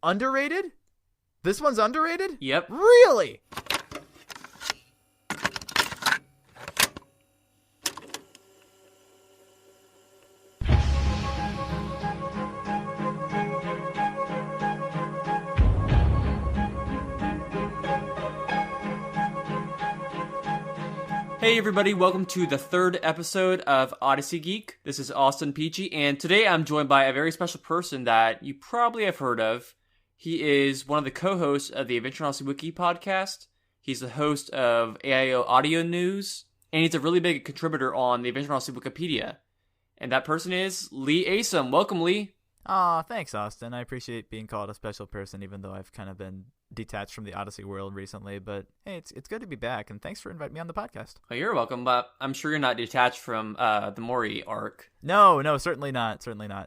Underrated? This one's underrated? Yep. Really? Hey everybody, welcome to the third episode of Odyssey Geek. This is Austin Peachy, and today I'm joined by a very special person that you probably have heard of. He is one of the co-hosts of the Adventure in Odyssey Wiki podcast. He's the host of AIO Audio News, and he's a really big contributor on the Adventure in Odyssey Wikipedia. And that person is Lee Acim. Welcome, Lee. Aw, thanks, Austin. I appreciate being called a special person, even though I've kind of been detached from the Odyssey world recently. But hey, it's good to be back, and thanks for inviting me on the podcast. Well, you're welcome, but I'm sure you're not detached from the Mori arc. No, certainly not.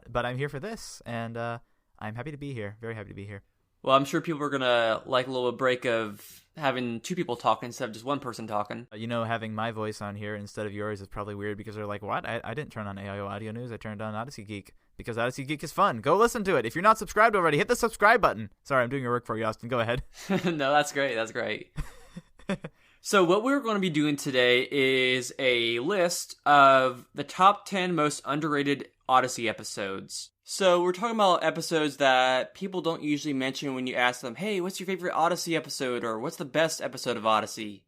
But I'm here for this, and I'm happy to be here. Very happy to be here. Well, I'm sure people are going to like a little break of having two people talking instead of just one person talking. You know, having my voice on here instead of yours is probably weird because they're like, what? I didn't turn on AIO Audio News. I turned on Odyssey Geek because Odyssey Geek is fun. Go listen to it. If you're not subscribed already, hit the subscribe button. Sorry, I'm doing your work for you, Austin. Go ahead. No, that's great. That's great. So what we're going to be doing today is a list of the top 10 most underrated Odyssey episodes. So we're talking about episodes that people don't usually mention when you ask them, hey, what's your favorite Odyssey episode? Or what's the best episode of Odyssey?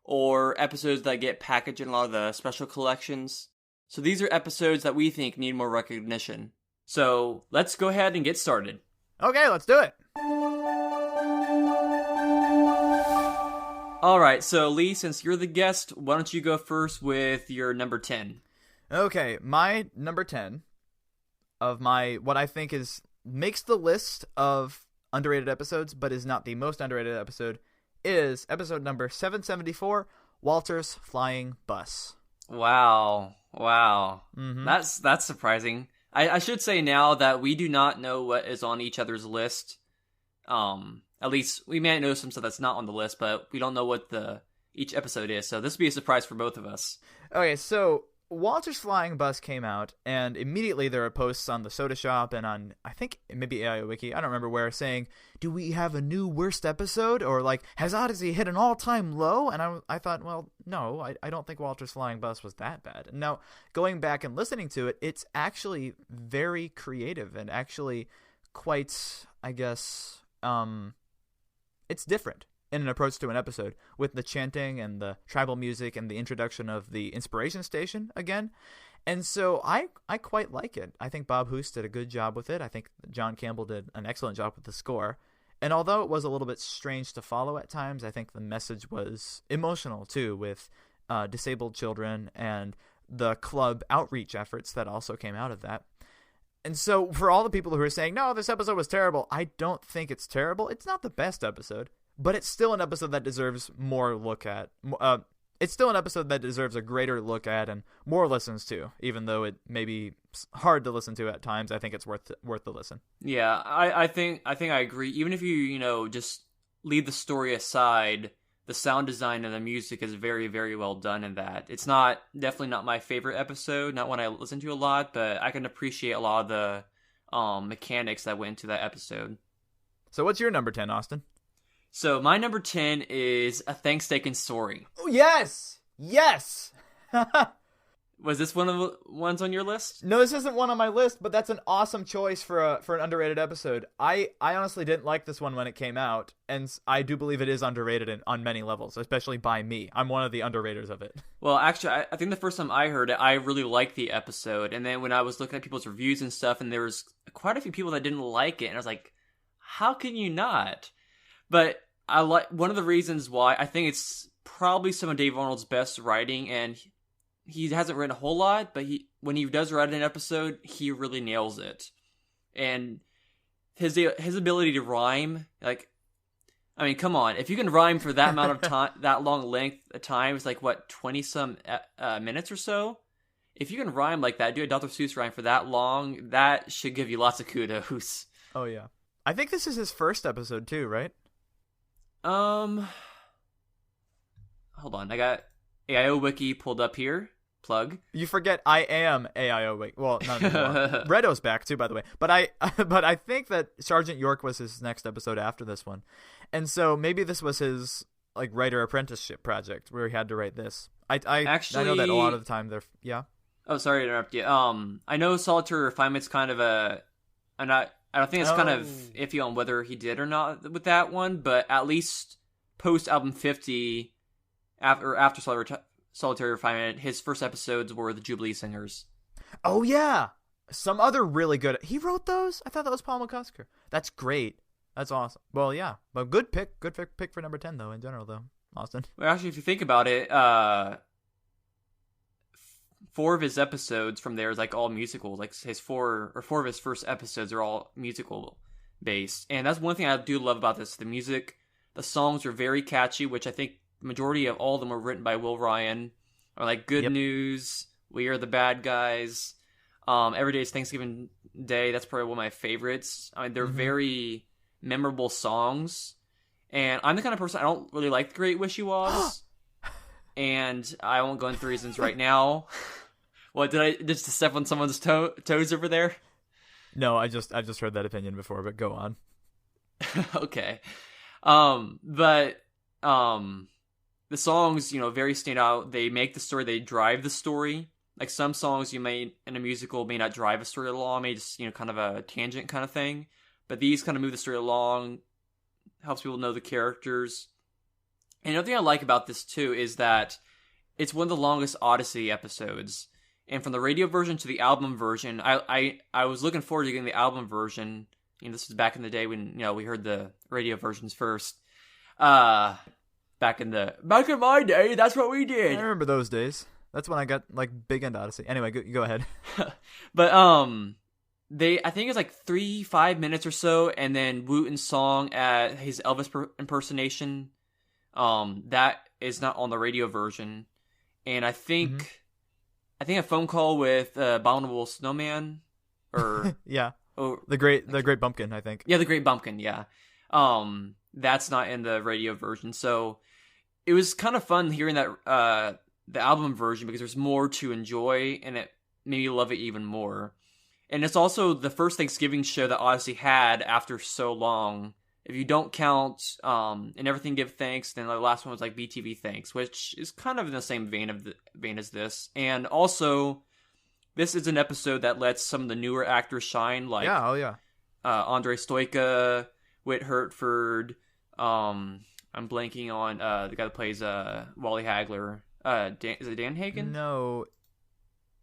Or episodes that get packaged in a lot of the special collections. So these are episodes that we think need more recognition. So let's go ahead and get started. Okay, let's do it. Alright, so Lee, since you're the guest, why don't you go first with your number 10? Okay, my number 10 of my, what I think makes the list of underrated episodes, but is not the most underrated episode, is episode number 774, Walter's Flying Bus. Wow. Mm-hmm. That's surprising. I should say now that we do not know what is on each other's list. At least we may know some stuff that's not on the list, but we don't know what each episode is. So this will be a surprise for both of us. Okay, so Walter's Flying Bus came out, and immediately there are posts on the Soda Shop and on, I think, maybe AIO Wiki, I don't remember where, saying, do we have a new worst episode? Or, like, has Odyssey hit an all-time low? And I thought, well, no, I don't think Walter's Flying Bus was that bad. And now, going back and listening to it, it's actually very creative and actually quite, I guess, it's different in an approach to an episode, with the chanting and the tribal music and the introduction of the inspiration station again. And so I quite like it. I think Bob Hoose did a good job with it. I think John Campbell did an excellent job with the score. And although it was a little bit strange to follow at times, I think the message was emotional too, with disabled children and the club outreach efforts that also came out of that. And so for all the people who are saying, no, this episode was terrible, I don't think it's terrible. It's not the best episode. But it's still an episode that deserves more look at. It's still an episode that deserves a greater look at and more listens to, even though it may be hard to listen to at times. I think it's worth the listen. Yeah, I think I agree. Even if you just leave the story aside, the sound design and the music is very, very well done in that. It's definitely not my favorite episode, not one I listen to a lot, but I can appreciate a lot of the mechanics that went into that episode. So what's your number 10, Austin? So my number 10 is A Thanksgiving Story. Oh, yes! Was this one of the ones on your list? No, this isn't one on my list, but that's an awesome choice for an underrated episode. I honestly didn't like this one when it came out, and I do believe it is underrated on many levels, especially by me. I'm one of the underraters of it. Well, actually, I think the first time I heard it, I really liked the episode, and then when I was looking at people's reviews and stuff, and there was quite a few people that didn't like it, and I was like, how can you not? But I like one of the reasons why I think it's probably some of Dave Arnold's best writing, and he hasn't written a whole lot, but when he does write an episode, he really nails it. And his ability to rhyme, like, I mean, come on, if you can rhyme for that amount of time, that long length of time, it's like what 20-some minutes or so. If you can rhyme like that, do a Dr. Seuss rhyme for that long, that should give you lots of kudos. Oh yeah, I think this is his first episode too, right? Hold on. I got AIO Wiki pulled up here. plug. You forget I am AIO Wiki. Well, not anymore. Redo's back too, by the way. But I think that Sergeant York was his next episode after this one, and so maybe this was his like writer apprenticeship project where he had to write this. I know that a lot of the time they're Oh, sorry to interrupt you. I know Solitary Refinement's kind of I don't think it's kind of iffy on whether he did or not with that one, but at least post album 50, after Solitary Refinement, his first episodes were the Jubilee Singers. Oh yeah, some other really good. He wrote those. I thought that was Paul McCusker. That's great. That's awesome. Well, yeah, but good pick for number 10 though. In general, though, Austin. Well, actually, if you think about it, 4 of his episodes from there is like all musical. Like his 4 of his first episodes are all musical based, and that's one thing I do love about this. The music, the songs are very catchy, which I think the majority of all of them were written by Will Ryan. Or like Good News, We Are the Bad Guys, Every Day is Thanksgiving Day. That's probably one of my favorites. I mean, they're very memorable songs, and I'm the kind of person I don't really like the Great Wishy Was, and I won't go into the reasons right now. What did I just step on someone's toes over there? No, I've just heard that opinion before, but go on. Okay, but the songs, very stand out. They make the story, they drive the story. Like some songs you may, in a musical, may not drive a story along, may just, kind of a tangent kind of thing. But these kind of move the story along, helps people know the characters. And another thing I like about this, too, is that it's one of the longest Odyssey episodes. And from the radio version to the album version, I was looking forward to getting the album version. This was back in the day when, we heard the radio versions first. Back in my day, that's what we did. I remember those days. That's when I got like big into Odyssey. Anyway, go ahead. But I think it's like 3-5 minutes or so, and then Wooten's song at his Elvis impersonation, that is not on the radio version. And I think a phone call with Abominable Snowman, or yeah, the Great Bumpkin, I think. Yeah, the Great Bumpkin. Yeah, that's not in the radio version. So it was kind of fun hearing that the album version, because there's more to enjoy, and it made me love it even more. And it's also the first Thanksgiving show that Odyssey had after so long. If you don't count And Everything Give Thanks, then the last one was like BTV Thanks, which is kind of in the same vein as this. And also, this is an episode that lets some of the newer actors shine, like Andre Stoika, Whit Hertford. I'm blanking on the guy that plays Wally Hagler. Is it Dan Hagen? No,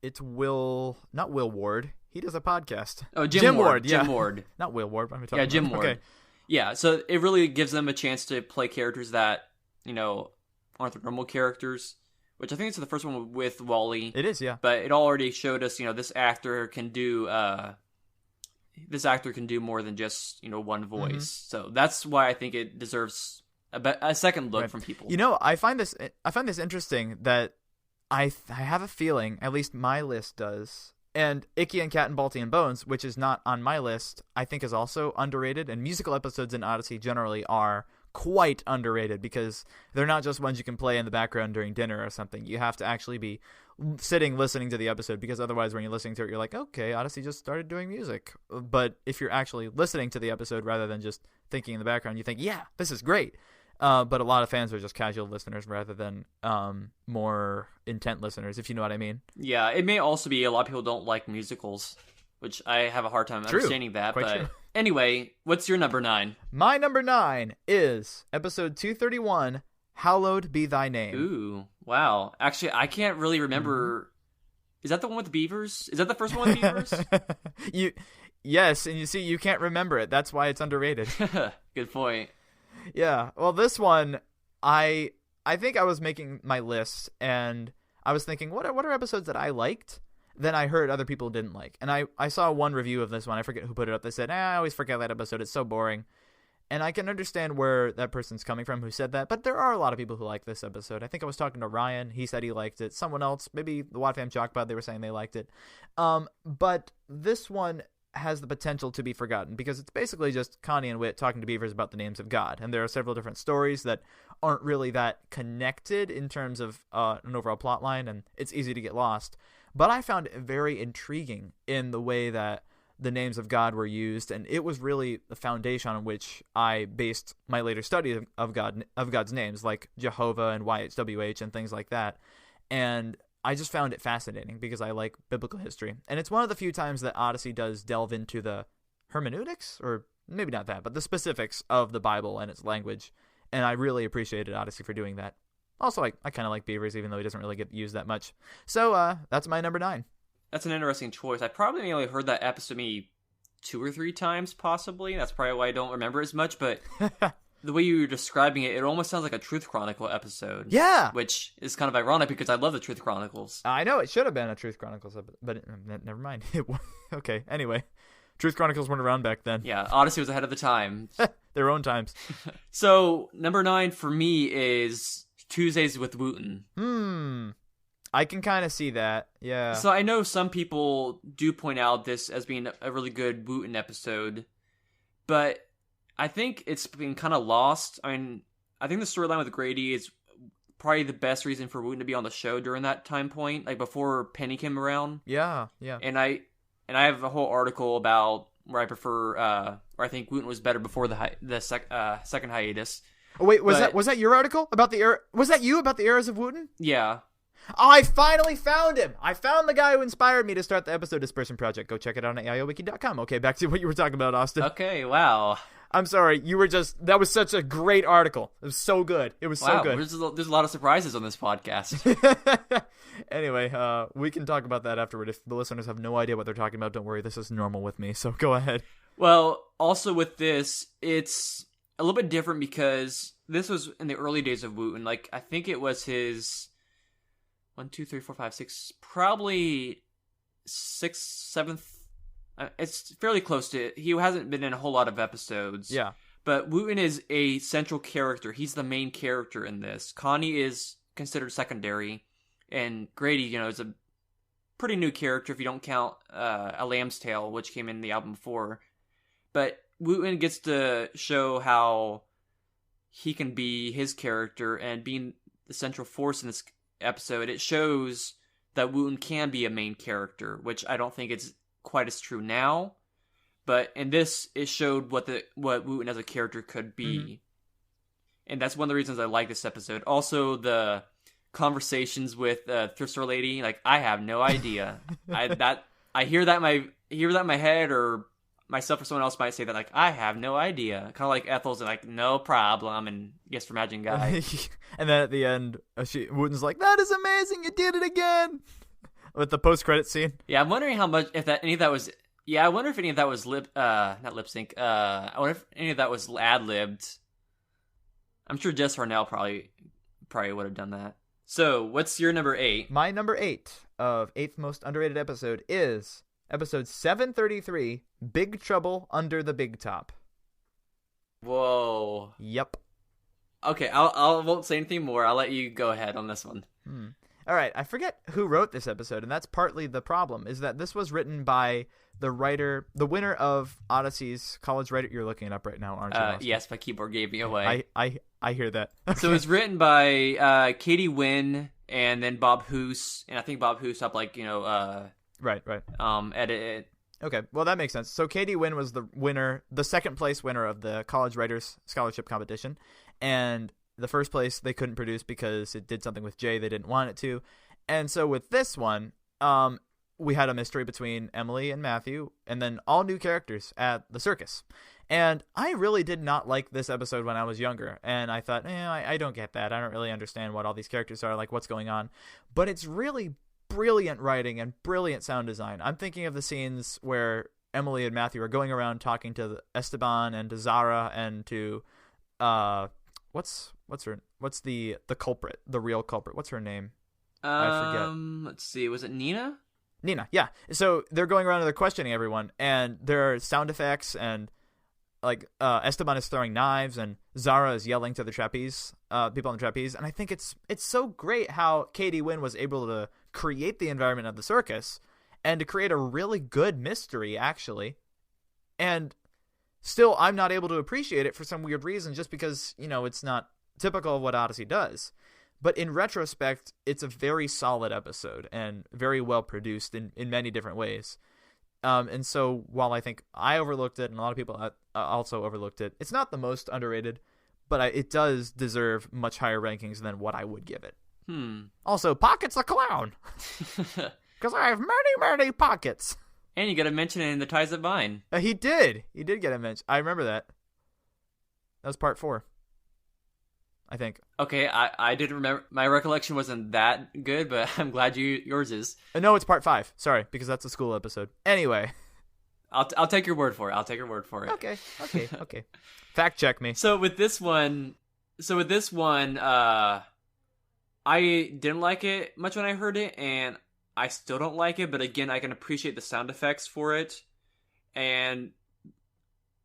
it's not Will Ward. He does a podcast. Oh, Jim Ward. Yeah. Jim Ward. Not Will Ward. Jim Ward. Okay. Yeah, so it really gives them a chance to play characters that, aren't the normal characters, which I think it's the first one with Wally. It is, yeah. But it already showed us, this actor can do more than just, one voice. So that's why I think it deserves a second look from people. I find this interesting that I have a feeling, at least my list does, and Icky and Cat and Balti and Bones, which is not on my list, I think is also underrated. And musical episodes in Odyssey generally are quite underrated because they're not just ones you can play in the background during dinner or something. You have to actually be sitting listening to the episode, because otherwise when you're listening to it, you're like, okay, Odyssey just started doing music. But if you're actually listening to the episode rather than just thinking in the background, you think, yeah, this is great. But a lot of fans are just casual listeners rather than more intent listeners, if you know what I mean. Yeah, it may also be a lot of people don't like musicals, which I have a hard time understanding that. Quite but true. Anyway, what's your number 9? My number 9 is episode 231, Hallowed Be Thy Name. Ooh, wow. Actually, I can't really remember. Is that the one with the beavers? Is that the first one with the beavers? Yes, and you can't remember it. That's why it's underrated. Good point. Yeah, well, this one, I think I was making my list, and I was thinking, what are episodes that I liked? Then I heard other people didn't like, and I saw one review of this one. I forget who put it up. They said, I always forget that episode. It's so boring. And I can understand where that person's coming from who said that, but there are a lot of people who like this episode. I think I was talking to Ryan. He said he liked it. Someone else, maybe the Watt Fam Jockpod, they were saying they liked it. But this one has the potential to be forgotten because it's basically just Connie and Whit talking to beavers about the names of God. And there are several different stories that aren't really that connected in terms of an overall plot line, and it's easy to get lost. But I found it very intriguing in the way that the names of God were used, and it was really the foundation on which I based my later study of God's names, like Jehovah and YHWH and things like that. And I just found it fascinating because I like biblical history. And it's one of the few times that Odyssey does delve into the hermeneutics, or maybe not that, but the specifics of the Bible and its language. And I really appreciated Odyssey for doing that. Also, I kind of like beavers, even though he doesn't really get used that much. So that's my number 9. That's an interesting choice. I probably only heard that episode maybe 2 or 3 times, possibly. That's probably why I don't remember as much, but the way you were describing it, it almost sounds like a Truth Chronicle episode. Yeah! Which is kind of ironic because I love the Truth Chronicles. I know, it should have been a Truth Chronicles episode, but never mind. Okay, anyway. Truth Chronicles weren't around back then. Yeah, Odyssey was ahead of the time. Their own times. So, number 9 for me is Tuesdays with Wooten. I can kind of see that, yeah. So I know some people do point out this as being a really good Wooten episode, but I think it's been kind of lost. I mean, I think the storyline with Grady is probably the best reason for Wooten to be on the show during that time point, like before Penny came around. Yeah. And I have a whole article about where I prefer, where I think Wooten was better before the second hiatus. Oh, wait, was that your article about the era? Was that you about the eras of Wooten? Yeah. Oh, I finally found him! I found the guy who inspired me to start the episode Dispersion Project. Go check it out on AIOWiki.com. Okay, back to what you were talking about, Austin. Okay, wow. I'm sorry, that was such a great article. It was so good. It was so good. There's a lot of surprises on this podcast. Anyway, we can talk about that afterward. If the listeners have no idea what they're talking about, don't worry, this is normal with me, so go ahead. Well, also with this, it's a little bit different because this was in the early days of Wooten. Like, I think it was his 1, 2, 3, 4, 5, 6, probably 6th, 7th. It's fairly close to it. He hasn't been in a whole lot of episodes. Yeah. But Wooten is a central character. He's the main character in this. Connie is considered secondary. And Grady, is a pretty new character if you don't count A Lamb's Tale, which came in the album before. But Wooten gets to show how he can be his character, and being the central force in this episode, it shows that Wooten can be a main character, which I don't think it's quite as true now. But in this, it showed what Wooten as a character could be. Mm-hmm. And that's one of the reasons I like this episode. Also, the conversations with Thrift Store Lady, like, I have no idea. I hear that in my head, or myself or someone else might say that, like, I have no idea. Kind of like Ethel's like, no problem, and Guess for Imagine Guy. And then at the end, Wooten's like, that is amazing, you did it again! With the post-credit scene. Yeah, I'm wondering how much, any of that was not lip sync. I wonder if any of that was ad-libbed. I'm sure Jess Harnell probably would have done that. So, what's your number 8? My number 8 of 8th most underrated episode is episode 733, Big Trouble Under the Big Top. Whoa. Yep. Okay, I won't say anything more. I'll let you go ahead on this one. All right, I forget who wrote this episode, and that's partly the problem, is that this was written by the winner of Odyssey's college writer. You're looking it up right now, aren't you? Yes, my keyboard gave me away. I hear that. So it was written by Katie Wynn and then Bob Hoose, and I think Bob Hoose helped, right. Edit it. Okay, well, that makes sense. So Katie Wynn was the second place winner of the College Writers Scholarship Competition, and the first place they couldn't produce because it did something with Jay they didn't want it to. And so with this one, we had a mystery between Emily and Matthew, and then all new characters at the circus. And I really did not like this episode when I was younger, and I thought, I don't get that. I don't really understand what all these characters are, like what's going on. But it's really brilliant writing and brilliant sound design. I'm thinking of the scenes where Emily and Matthew are going around talking to Esteban and to Zara and to what's the culprit, the real culprit? What's her name? I forget. Let's see. Was it Nina? Nina, yeah. So they're going around and they're questioning everyone, and there are sound effects, and like Esteban is throwing knives, and Zara is yelling to the trapeze, people on the trapeze, and I think it's so great how Katie Wynn was able to create the environment of the circus and to create a really good mystery, actually. And still, I'm not able to appreciate it for some weird reason, just because, it's not typical of what Odyssey does. But in retrospect, it's a very solid episode and very well produced in many different ways. And so while I think I overlooked it and a lot of people also overlooked it, it's not the most underrated, but it does deserve much higher rankings than what I would give it. Also, Pocket's the clown. Because I have many, many pockets. And you got to mention it in the Ties That Bind. He did. He did get a mention. I remember that. That was part 4. I think. Okay, I didn't remember. My recollection wasn't that good, but I'm glad yours is. No, it's part 5. Sorry, because that's a school episode. Anyway. I'll take your word for it. Okay. Fact check me. So with this one, I didn't like it much when I heard it, and I still don't like it, but again, I can appreciate the sound effects for it. And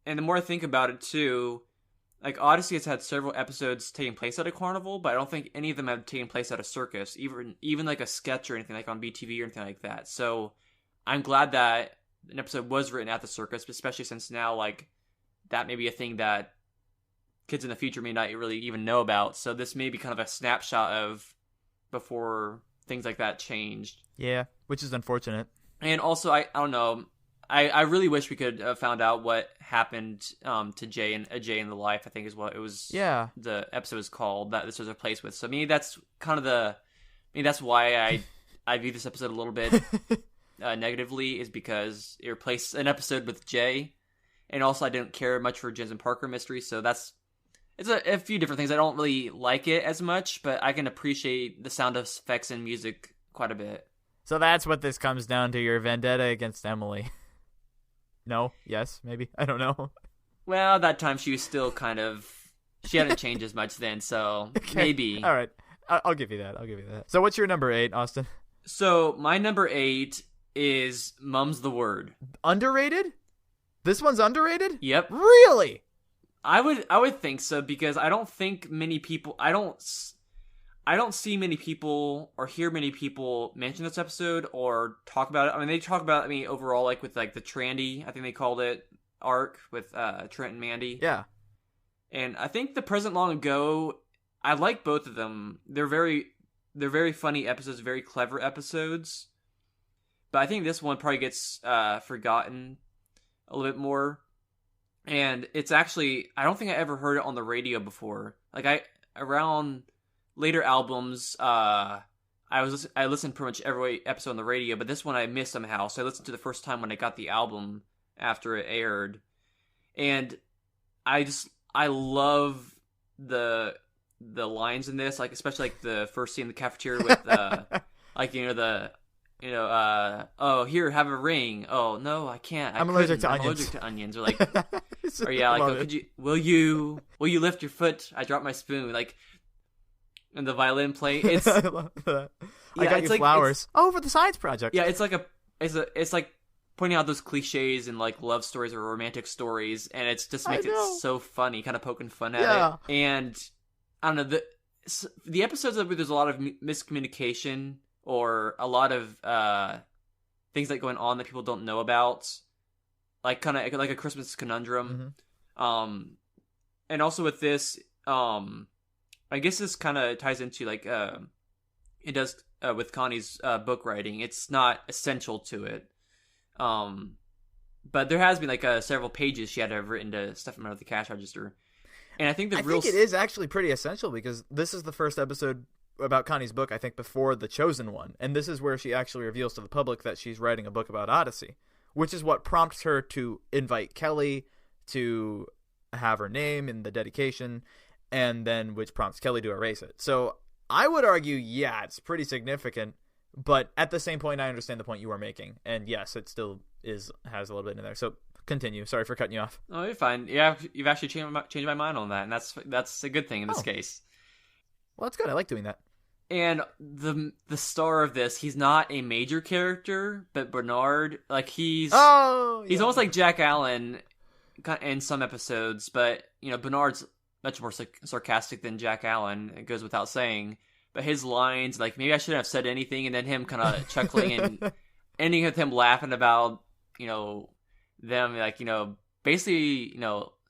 the more I think about it too, like Odyssey has had several episodes taking place at a carnival, but I don't think any of them have taken place at a circus, even like a sketch or anything like on BTV or anything like that. So I'm glad that an episode was written at the circus, especially since now like that may be a thing that kids in the future may not really even know about. So this may be kind of a snapshot of before things like that changed. Yeah, which is unfortunate. And also, I don't know. I really wish we could have found out what happened to Jay and A Jay in the Life, I think is what it was. Yeah. The episode was called, that this was replaced with. So maybe that's kind of that's why I view this episode a little bit negatively, is because it replaced an episode with Jay. And also I didn't care much for Jensen Parker mystery, so it's a few different things. I don't really like it as much, but I can appreciate the sound effects and music quite a bit. So that's what this comes down to, your vendetta against Emily. No? Yes? Maybe? I don't know. Well, that time she was still she hadn't changed as much then, so okay. Maybe. All right. I'll give you that. So what's your number 8, Austin? So my number 8 is Mum's the Word. Underrated? This one's underrated? Yep. Really? I would think so, because I don't think many people, I don't see many people or hear many people mention this episode or talk about it. I mean, they talk about it, overall, like with like the Trandy, I think they called it, arc with Trent and Mandy. Yeah. And I think The Present Long Ago, I like both of them. They're very funny episodes, very clever episodes. But I think this one probably gets forgotten a little bit more. And it's actually, I don't think I ever heard it on the radio before. Like around later albums, I listened pretty much every episode on the radio, but this one I missed somehow. So I listened to the first time when I got the album after it aired. And I love the lines in this, like especially like the first scene in the cafeteria with oh, here, have a ring. Oh no, I can't. I'm allergic to onions. I'm allergic to onions. Or like, or yeah, like, will you lift your foot? I dropped my spoon. Like, and the violin play. It's I love that. I got you flowers. For the science project. Yeah, it's like pointing out those cliches and like love stories or romantic stories, and it's just makes it so funny, kind of poking fun at it. And I don't know, the episodes where there's a lot of miscommunication or a lot of things like going on that people don't know about, like kind of like a Christmas conundrum. Mm-hmm. And also with this, I guess this kind of ties into like it does with Connie's book writing. It's not essential to it, but there has been like several pages she had to have written to stuff from out of the cash register. And I think it is actually pretty essential, because this is the first episode about Connie's book, I think, before The Chosen One, and this is where she actually reveals to the public that she's writing a book about Odyssey, which is what prompts her to invite Kelly to have her name in the dedication, and then which prompts Kelly to erase it. So I would argue, yeah, it's pretty significant, but at the same point, I understand the point you are making, and yes, it still has a little bit in there. So continue. Sorry for cutting you off. Oh, you're fine. Yeah, you've actually changed my mind on that, and that's a good thing in this case. Well, that's good. I like doing that. And the star of this, he's not a major character, but Bernard, like he's almost like Jack Allen in some episodes, but Bernard's much more sarcastic than Jack Allen. It goes without saying. But his lines, like, maybe I shouldn't have said anything, and then him kind of chuckling and ending with him laughing about them, like, basically,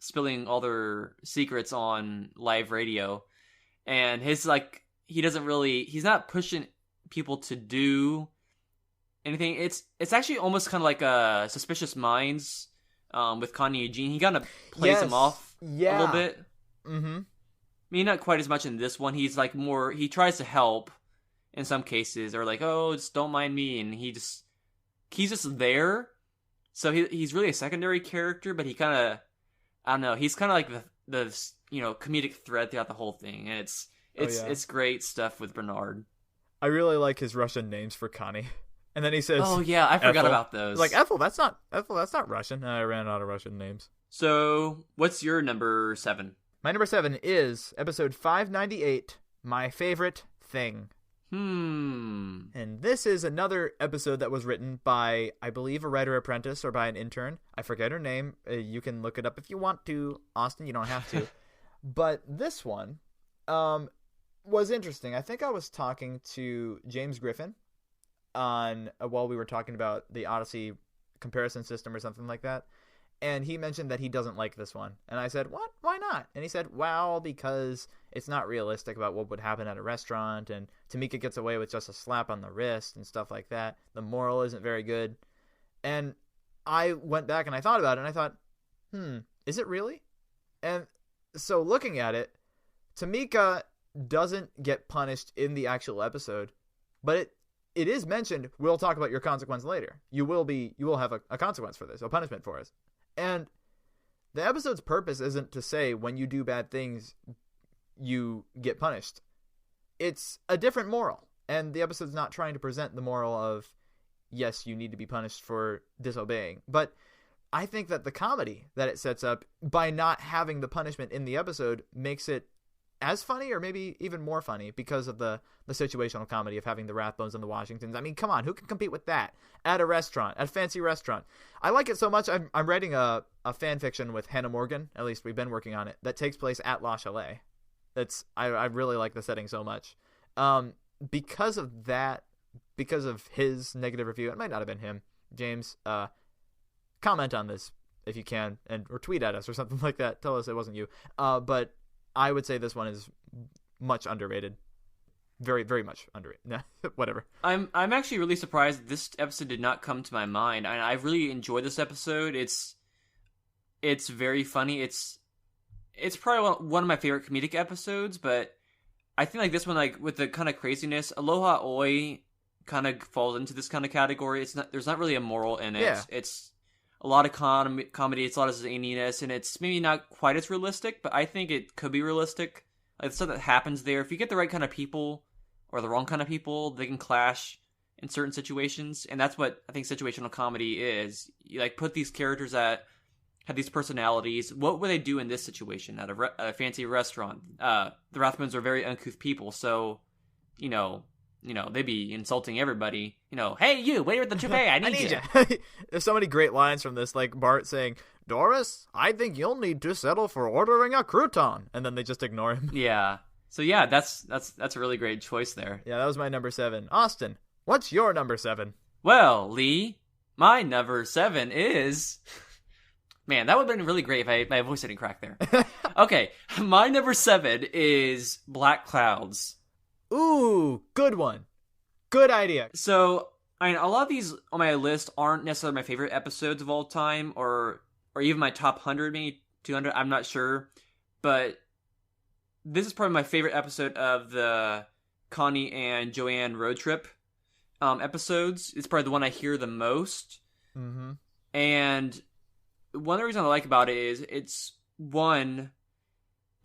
spilling all their secrets on live radio. And his, like, he's not pushing people to do anything. It's actually almost kind of like a Suspicious Minds with Connie and Eugene. He kind of plays him off a little bit. Mm-hmm. I mean, not quite as much in this one. He's like he tries to help in some cases, or like, oh, just don't mind me, and he's just there. So he's really a secondary character, but he kind of, I don't know, he's kind of like the comedic thread throughout the whole thing, and it's great stuff with Bernard. I really like his Russian names for Connie. And then he says, "Oh yeah, I forgot Ethel. about those." Like, Ethel, that's not Russian. I ran out of Russian names. So, what's your number 7? My number 7 is episode 598, My Favorite Thing. And this is another episode that was written by, I believe, a writer apprentice or by an intern. I forget her name. You can look it up if you want to, Austin. You don't have to. But this one was interesting. I think I was talking to James Griffin on while we were talking about the Odyssey comparison system or something like that. And he mentioned that he doesn't like this one. And I said, what? Why not? And he said, well, because it's not realistic about what would happen at a restaurant. And Tamika gets away with just a slap on the wrist and stuff like that. The moral isn't very good. And I went back and I thought about it. And I thought, is it really? And so looking at it, Tamika doesn't get punished in the actual episode. But it is mentioned, we'll talk about your consequence later. You will have a consequence for this, a punishment for us. And the episode's purpose isn't to say when you do bad things, you get punished. It's a different moral. And the episode's not trying to present the moral of, yes, you need to be punished for disobeying. But I think that the comedy that it sets up, by not having the punishment in the episode, makes it as funny or maybe even more funny because of the situational comedy of having the Rathbones and the Washingtons. I mean, come on, who can compete with that at a restaurant, at a fancy restaurant? I like it so much. I'm writing a fan fiction with Hannah Morgan, at least we've been working on it, that takes place at La Chalet. I really like the setting so much. Because of that, because of his negative review, it might not have been him, James, comment on this if you can, or tweet at us or something like that. Tell us it wasn't you. But I would say this one is much underrated. Very, very much underrated. Whatever. I'm actually really surprised this episode did not come to my mind. I really enjoyed this episode. It's very funny. It's probably one of my favorite comedic episodes, but I think like this one, like with the kind of craziness, Aloha Oi kind of falls into this kind of category. There's not really a moral in it. Yeah. It's a lot of comedy, it's a lot of zaniness, and it's maybe not quite as realistic, but I think it could be realistic. Like the stuff that happens there, if you get the right kind of people or the wrong kind of people, they can clash in certain situations, and that's what I think situational comedy is. You like put these characters that have these personalities. What would they do in this situation at a fancy restaurant? The Rathbones are very uncouth people, so they'd be insulting everybody. Hey, you, waiter at the buffet, I need you. There's so many great lines from this, like Bart saying, Doris, I think you'll need to settle for ordering a crouton. And then they just ignore him. Yeah. So yeah, that's a really great choice there. Yeah, that was my number 7. Austin, what's your number 7? Well, Lee, my number 7 is... Man, that would have been really great if my voice didn't crack there. Okay, my number 7 is Black Clouds. Ooh, good one. Good idea. So, a lot of these on my list aren't necessarily my favorite episodes of all time, or even my top 100, maybe 200, I'm not sure. But this is probably my favorite episode of the Connie and Joanne road trip episodes. It's probably the one I hear the most. Mm-hmm. And one of the reasons I like about it is it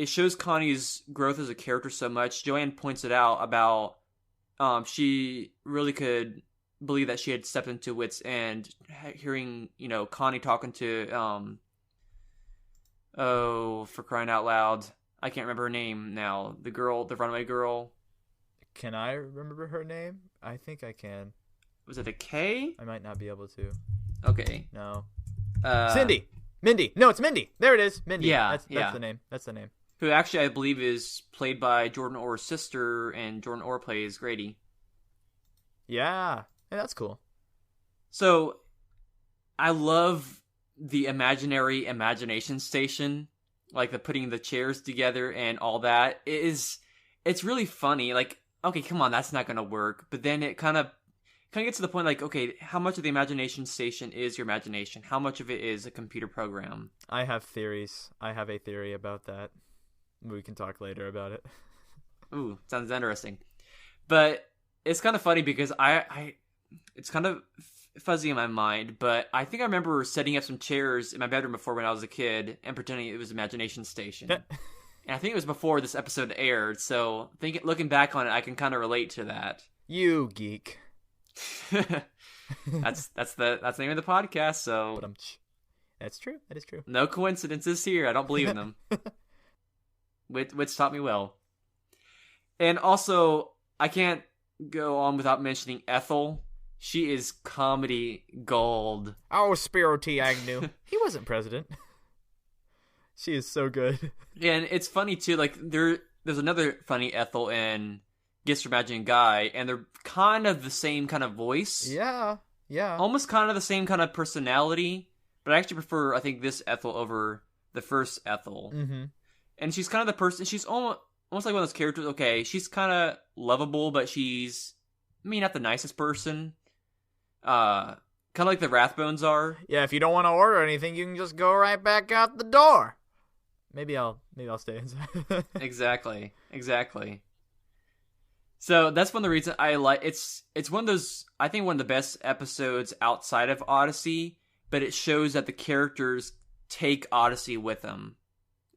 shows Connie's growth as a character so much. Joanne points it out about she really could believe that she had stepped into Wit's End, hearing, Connie talking to, for crying out loud, I can't remember her name now. The runaway girl. Can I remember her name? I think I can. Was it a K? I might not be able to. Okay. No. Cindy. Mindy. No, it's Mindy. There it is. Mindy. Yeah. That's the name. That's the name. Who actually, I believe, is played by Jordan Orr's sister, and Jordan Orr plays Grady. Yeah. Hey, that's cool. So, I love the imaginary imagination station, like the putting the chairs together and all that, it's really funny. Like, okay, come on, that's not gonna work. But then it kind of gets to the point, like, okay, how much of the imagination station is your imagination? How much of it is a computer program? I have theories. I have a theory about that. We can talk later about it. Ooh, sounds interesting. But it's kind of funny because it's kind of fuzzy in my mind, but I think I remember setting up some chairs in my bedroom before when I was a kid and pretending it was Imagination Station. And I think it was before this episode aired, so looking back on it, I can kind of relate to that. You geek. That's the name of the podcast, so that's true. That is true. No coincidences here. I don't believe in them. Which taught me well. And also, I can't go on without mentioning Ethel. She is comedy gold. Oh, Spiro T. Agnew. He wasn't president. She is so good. And it's funny too. Like there's another funny Ethel in Gifts from Imagining Guy, and they're kind of the same kind of voice. Yeah. Almost kind of the same kind of personality. But I actually prefer, I think, this Ethel over the first Ethel. Mm-hmm. And she's kind of the person. She's almost like one of those characters. Okay, she's kind of lovable, but she's not the nicest person. Kind of like the Rathbones are. Yeah, if you don't want to order anything, you can just go right back out the door. Maybe I'll stay inside. Exactly. So that's one of the reasons I like it's one of those, I think, one of the best episodes outside of Odyssey, but it shows that the characters take Odyssey with them,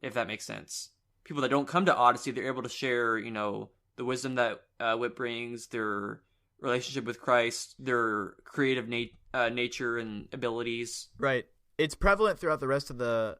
if that makes sense. People that don't come to Odyssey, they're able to share, the wisdom that Wit brings, their relationship with Christ, their creative nature and abilities. Right. It's prevalent throughout the rest of the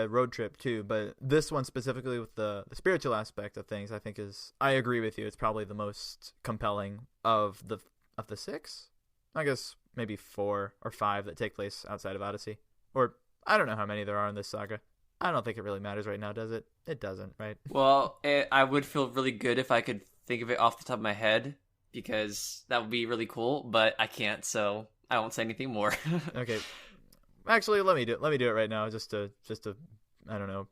road trip too, but this one specifically with the spiritual aspect of things, I think I agree with you. It's probably the most compelling of the 6. I guess maybe 4 or 5 that take place outside of Odyssey. Or I don't know how many there are in this saga. I don't think it really matters right now, does it? It doesn't, right? Well, I would feel really good if I could think of it off the top of my head, because that would be really cool, but I can't, so I won't say anything more. Okay. Actually, let me do it right now, just to I don't know,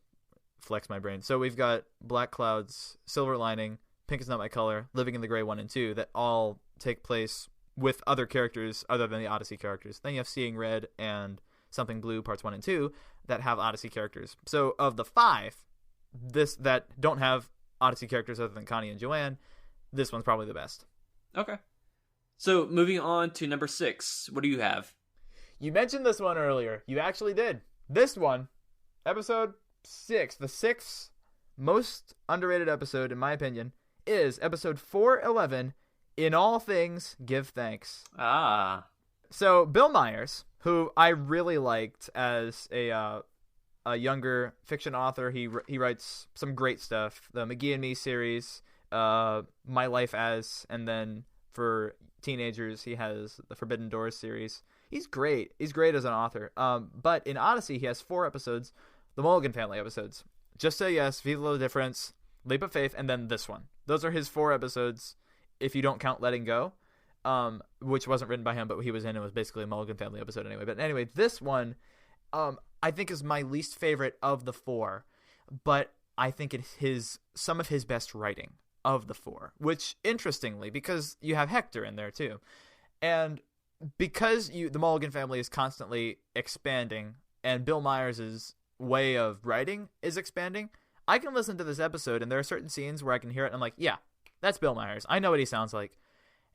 flex my brain. So we've got Black Clouds, Silver Lining, Pink Is Not My Color, Living in the Gray 1 and 2 that all take place with other characters other than the Odyssey characters. Then you have Seeing Red and Something Blue parts 1 and 2 that have Odyssey characters. So of the 5 that don't have Odyssey characters other than Connie and Joanne, this one's probably the best. Okay. So moving on to number 6, what do you have? You mentioned this one earlier. You actually did. This one, episode 6, the 6th most underrated episode, in my opinion, is episode 411, In All Things, Give Thanks. Ah. So Bill Myers, who I really liked as a younger fiction author, he writes some great stuff. The McGee and Me series, My Life As, and then for teenagers, he has the Forbidden Doors series. He's great. He's great as an author. But in Odyssey, he has 4 episodes, the Mulligan Family episodes. Just Say Yes, Viva La Difference, Leap of Faith, and then this one. Those are his 4 episodes, if you don't count Letting Go, which wasn't written by him, but he was in. It was basically a Mulligan Family episode anyway. But anyway, this one, I think is my least favorite of the 4, but I think it's some of his best writing of the 4, which, interestingly, because you have Hector in there too, and because the Mulligan Family is constantly expanding and Bill Myers' way of writing is expanding, I can listen to this episode and there are certain scenes where I can hear it and I'm like, yeah, that's Bill Myers. I know what he sounds like.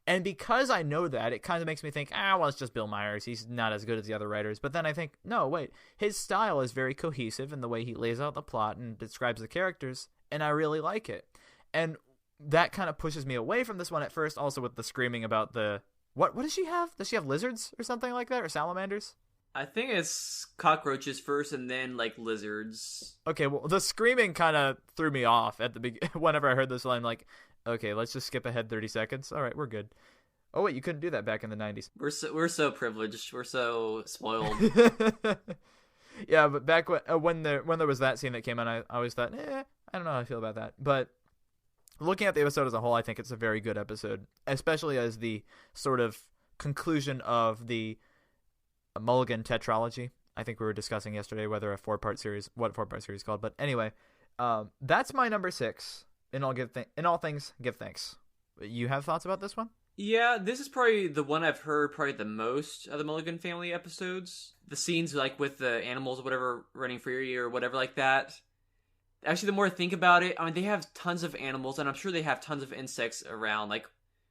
And because I know that, it kind of makes me think, well, it's just Bill Myers. He's not as good as the other writers. But then I think, no, wait, his style is very cohesive in the way he lays out the plot and describes the characters, and I really like it. And that kind of pushes me away from this one at first, also with the screaming about the... What does she have? Does she have lizards or something like that? Or salamanders? I think it's cockroaches first and then, like, lizards. Okay, well, the screaming kind of threw me off at the whenever I heard this line. Like, okay, let's just skip ahead 30 seconds. All right, we're good. Oh, wait, you couldn't do that back in the 90s. We're so privileged. We're so spoiled. Yeah, but back when there was that scene that came on, I always thought, I don't know how I feel about that. But looking at the episode as a whole, I think it's a very good episode, especially as the sort of conclusion of the Mulligan tetralogy I think we were discussing yesterday what a 4-part series is called. But anyway, that's my number 6. In all things, give thanks. You have thoughts about this one? Yeah, this is probably the one I've heard probably the most of the Mulligan family episodes. The scenes like with the animals or whatever running free or whatever like that. Actually, the more I think about it, I mean, they have tons of animals, and I'm sure they have tons of insects around. Like,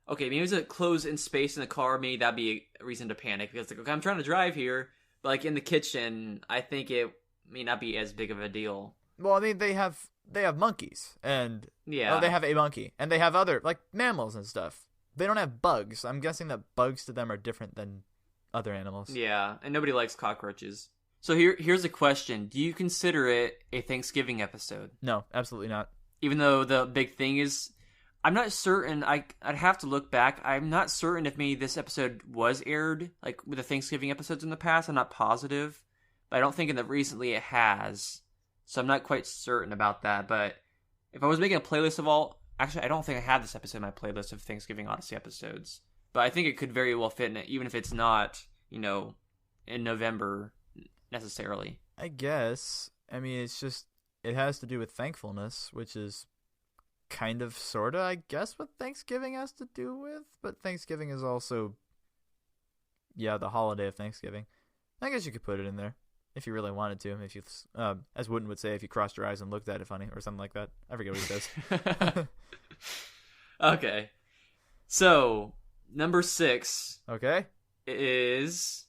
okay, maybe it's a closed in space in the car. Maybe that'd be a reason to panic because, like, okay, I'm trying to drive here, but like in the kitchen, I think it may not be as big of a deal. Well, I mean, they have monkeys, and yeah, they have a monkey, and they have other like mammals and stuff. They don't have bugs. I'm guessing that bugs to them are different than other animals. Yeah, and nobody likes cockroaches. So here's a question. Do you consider it a Thanksgiving episode? No, absolutely not. Even though the big thing is, I'm not certain. I'd have to look back. I'm not certain if maybe this episode was aired, like with the Thanksgiving episodes in the past. I'm not positive. But I don't think recently it has. So I'm not quite certain about that. But if I was making a playlist of all... Actually, I don't think I had this episode in my playlist of Thanksgiving Odyssey episodes. But I think it could very well fit in it, even if it's not, in November... necessarily. I guess. I mean, it's just, it has to do with thankfulness, which is kind of, sort of, I guess, what Thanksgiving has to do with. But Thanksgiving is also, the holiday of Thanksgiving. I guess you could put it in there if you really wanted to. If you, as Wooden would say, if you crossed your eyes and looked at it funny or something like that. I forget what he says. Okay. So, number 6. Okay. Is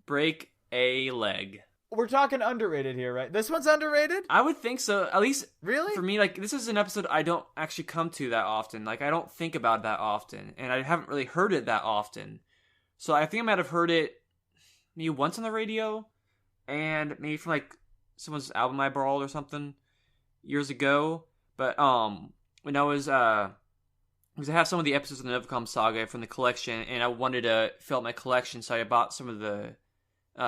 Break a Leg. We're talking underrated here, right? This one's underrated? I would think so. At least really? For me, like, this is an episode I don't actually come to that often. Like, I don't think about it that often. And I haven't really heard it that often. So I think I might have heard it maybe once on the radio. And maybe from, like, someone's album I borrowed or something years ago. But, when I was, because I have some of the episodes of the Novacom Saga from the collection. And I wanted to fill out my collection. So I bought some of the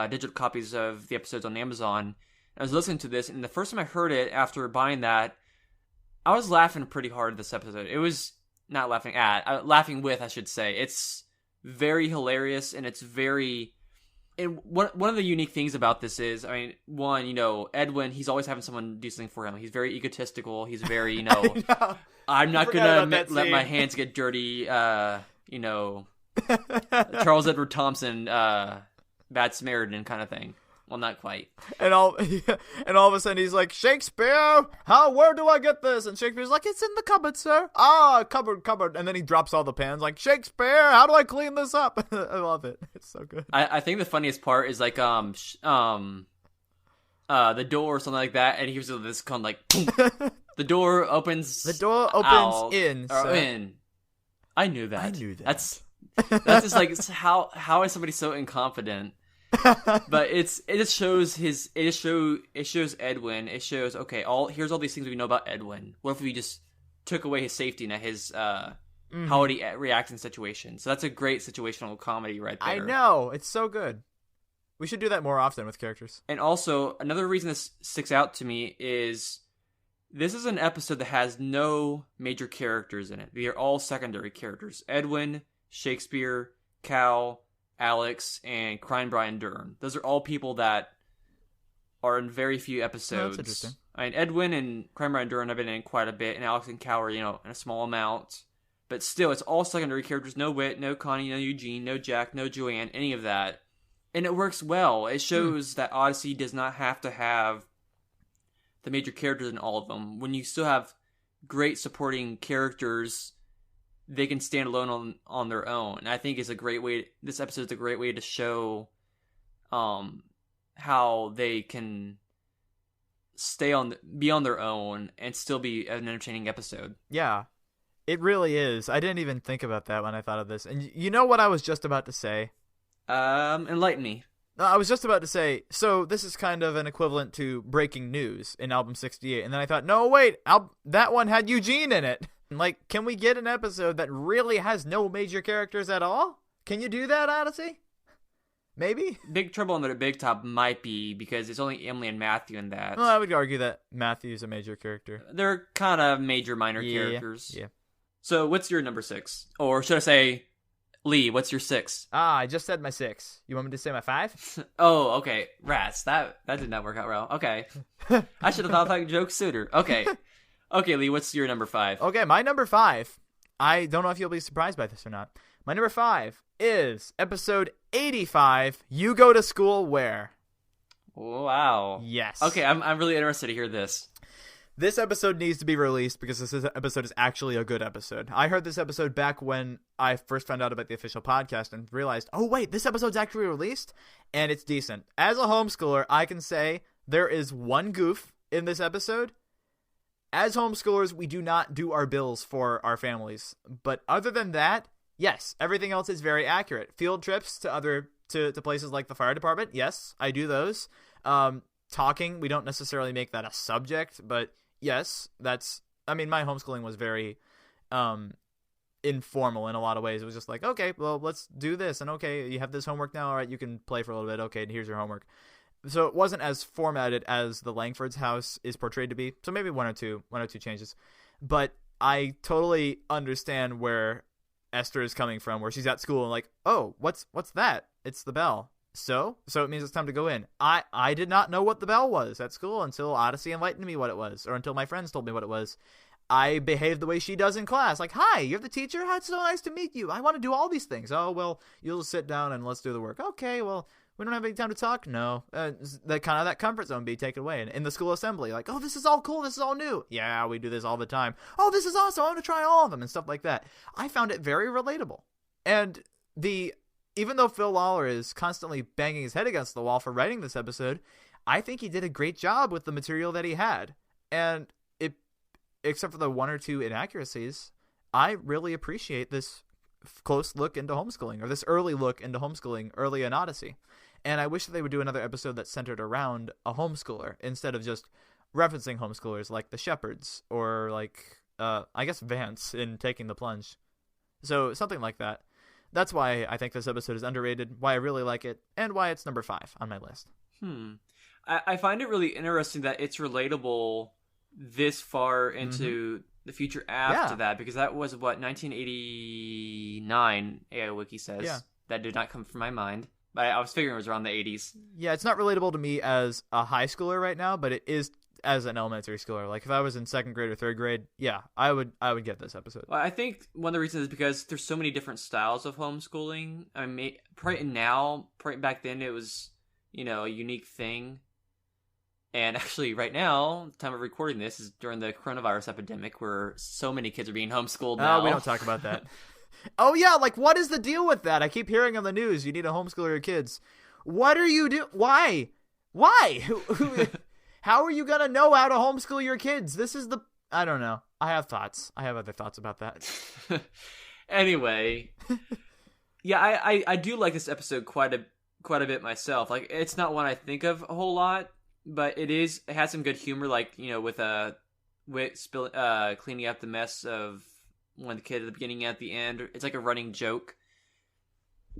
digital copies of the episodes on Amazon. I was listening to this, and the first time I heard it after buying that, I was laughing pretty hard at this episode. It was not laughing at, laughing with, I should say. It's very hilarious, and it's very... And one of the unique things about this is, I mean, one, Edwin, he's always having someone do something for him. He's very egotistical. He's very, I'm not going to let my hands get dirty, Charles Edward Thompson, Bad Samaritan kind of thing. Well, not quite. And all of a sudden he's like, Shakespeare, where do I get this? And Shakespeare's like, it's in the cupboard, sir. Cupboard. And then he drops all the pans like, Shakespeare, how do I clean this up? I love it. It's so good. I think the funniest part is like, the door or something like that. And he was this kind of like, boom. The door opens. The door opens in. Or in. I knew that. That's just like, how is somebody so incompetent? But it shows Edwin. It shows, okay, here's all these things we know about Edwin. What if we just took away his safety net, his how would he react in situations? So that's a great situational comedy right there. I know, it's so good. We should do that more often with characters. And also, another reason this sticks out to me is this is an episode that has no major characters in it. They are all secondary characters. Edwin, Shakespeare, Cal, Alex, and Crime Brian Dern. Those are all people that are in very few episodes. Oh, that's interesting. I mean, Edwin and Crime Brian Dern have been in quite a bit, and Alex and Cal are, in a small amount. But still, it's all secondary characters. No Whit, no Connie, no Eugene, no Jack, no Joanne, any of that. And it works well. It shows that Odyssey does not have to have the major characters in all of them. When you still have great supporting characters, they can stand alone on their own. And I think it's a great way. This episode is a great way to show how they can be on their own and still be an entertaining episode. Yeah, it really is. I didn't even think about that when I thought of this. And you know what I was just about to say? Enlighten me. I was just about to say, so this is kind of an equivalent to Breaking News in Album 68. And then I thought, no, wait, that one had Eugene in it. Like, can we get an episode that really has no major characters at all? Can you do that, Odyssey? Maybe? Big Trouble on the Big Top might be, because it's only Emily and Matthew in that. Well, I would argue that Matthew's a major character. They're kind of major minor characters. Yeah. So what's your number 6? Or should I say Lee, what's your 6? I just said my 6. You want me to say my 5? Oh, okay. Rats. That did not work out well. Okay. I should have thought of that joke sooner. Okay. Okay, Lee, what's your number 5? Okay, my number 5. I don't know if you'll be surprised by this or not. My number 5 is episode 85, You Go to School Where? Wow. Yes. Okay, I'm really interested to hear this. This episode needs to be released because this episode is actually a good episode. I heard this episode back when I first found out about the official podcast and realized, oh wait, this episode's actually released? And it's decent. As a homeschooler, I can say there is one goof in this episode. As homeschoolers, we do not do our bills for our families. But other than that, yes, everything else is very accurate. Field trips to places like the fire department, yes, I do those. Talking, we don't necessarily make that a subject, but yes, my homeschooling was very informal in a lot of ways. It was just like, okay, well, let's do this, and okay, you have this homework now, all right, you can play for a little bit, okay, here's your homework. So it wasn't as formatted as the Langford's house is portrayed to be, so maybe one or two changes. But I totally understand where Esther is coming from, where she's at school and like, oh, what's that? It's the bell. So it means it's time to go in. I did not know what the bell was at school until Odyssey enlightened me what it was, or until my friends told me what it was. I behaved the way she does in class. Like, hi, you're the teacher? It's so nice to meet you. I want to do all these things. Oh, well, you'll sit down and let's do the work. Okay, well, we don't have any time to talk? No. That comfort zone be taken away. And in the school assembly, like, oh, this is all cool. This is all new. Yeah, we do this all the time. Oh, this is awesome. I want to try all of them and stuff like that. I found it very relatable. And even though Phil Lawler is constantly banging his head against the wall for writing this episode, I think he did a great job with the material that he had. And except for the one or two inaccuracies, I really appreciate this close look into homeschooling, or this early look into homeschooling early in Odyssey. And I wish that they would do another episode that centered around a homeschooler instead of just referencing homeschoolers like the Shepherds or like, I guess, Vance in Taking the Plunge. So something like that. That's why I think this episode is underrated, why I really like it, and why it's number 5 on my list. I find it really interesting that it's relatable this far into the future after that, because that was, 1989, AIO Wiki says. Yeah. That did not come from my mind. But I was figuring it was around the 80s. Yeah, it's not relatable to me as a high schooler right now, but it is as an elementary schooler. Like, if I was in 2nd grade or 3rd grade, yeah, I would get this episode. Well, I think one of the reasons is because there's so many different styles of homeschooling. I mean, probably back then it was, a unique thing. And actually, right now, the time of recording this is during the coronavirus epidemic, where so many kids are being homeschooled now. Oh, we don't talk about that. Oh, yeah, like, what is the deal with that? I keep hearing on the news, you need to homeschool your kids. What are you doing? Why? How are you going to know how to homeschool your kids? I don't know. I have thoughts. I have other thoughts about that. Anyway. Yeah, I do like this episode quite a bit myself. Like, it's not one I think of a whole lot, but it has some good humor, like, with cleaning up the mess of one of the kid at the beginning and at the end. It's like a running joke.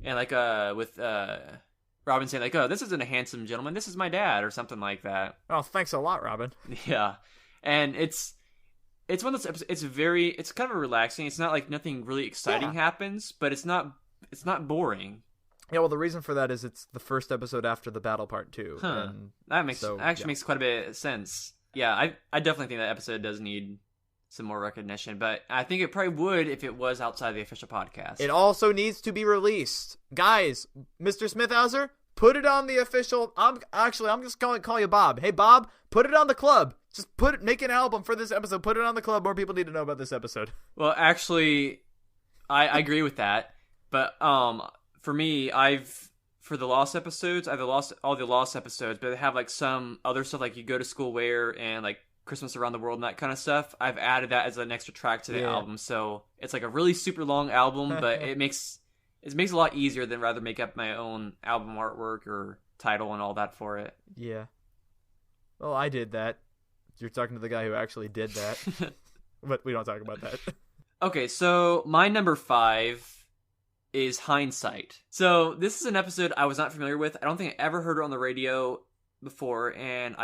And like with Robin saying like, oh, this isn't a handsome gentleman, this is my dad, or something like that. Oh, thanks a lot, Robin. Yeah. And it's one of those episodes, it's kind of relaxing. It's not like nothing really exciting happens, but it's not boring. Yeah, well, the reason for that is it's the first episode after the battle part 2. And that makes quite a bit of sense. Yeah, I definitely think that episode does need some more recognition, but I think it probably would if it was outside the official podcast. It also needs to be released. Guys, Mr. Smithhauser, put it on the official... I'm just going to call you Bob. Hey, Bob, put it on the club. Just make an album for this episode. Put it on the club. More people need to know about this episode. Well, actually, I agree with that, but for me, for the Lost episodes, I've lost all the Lost episodes, but they have like some other stuff, like You Go to School Where and like Christmas Around the World and that kind of stuff. I've added that as an extra track to the album, so it's like a really super long album, but it makes a lot easier than rather make up my own album artwork or title and all that for it. Yeah. Well, I did that. You're talking to the guy who actually did that, but we don't talk about that. Okay, so my number 5 is Hindsight. So this is an episode I was not familiar with. I don't think I ever heard it on the radio before, and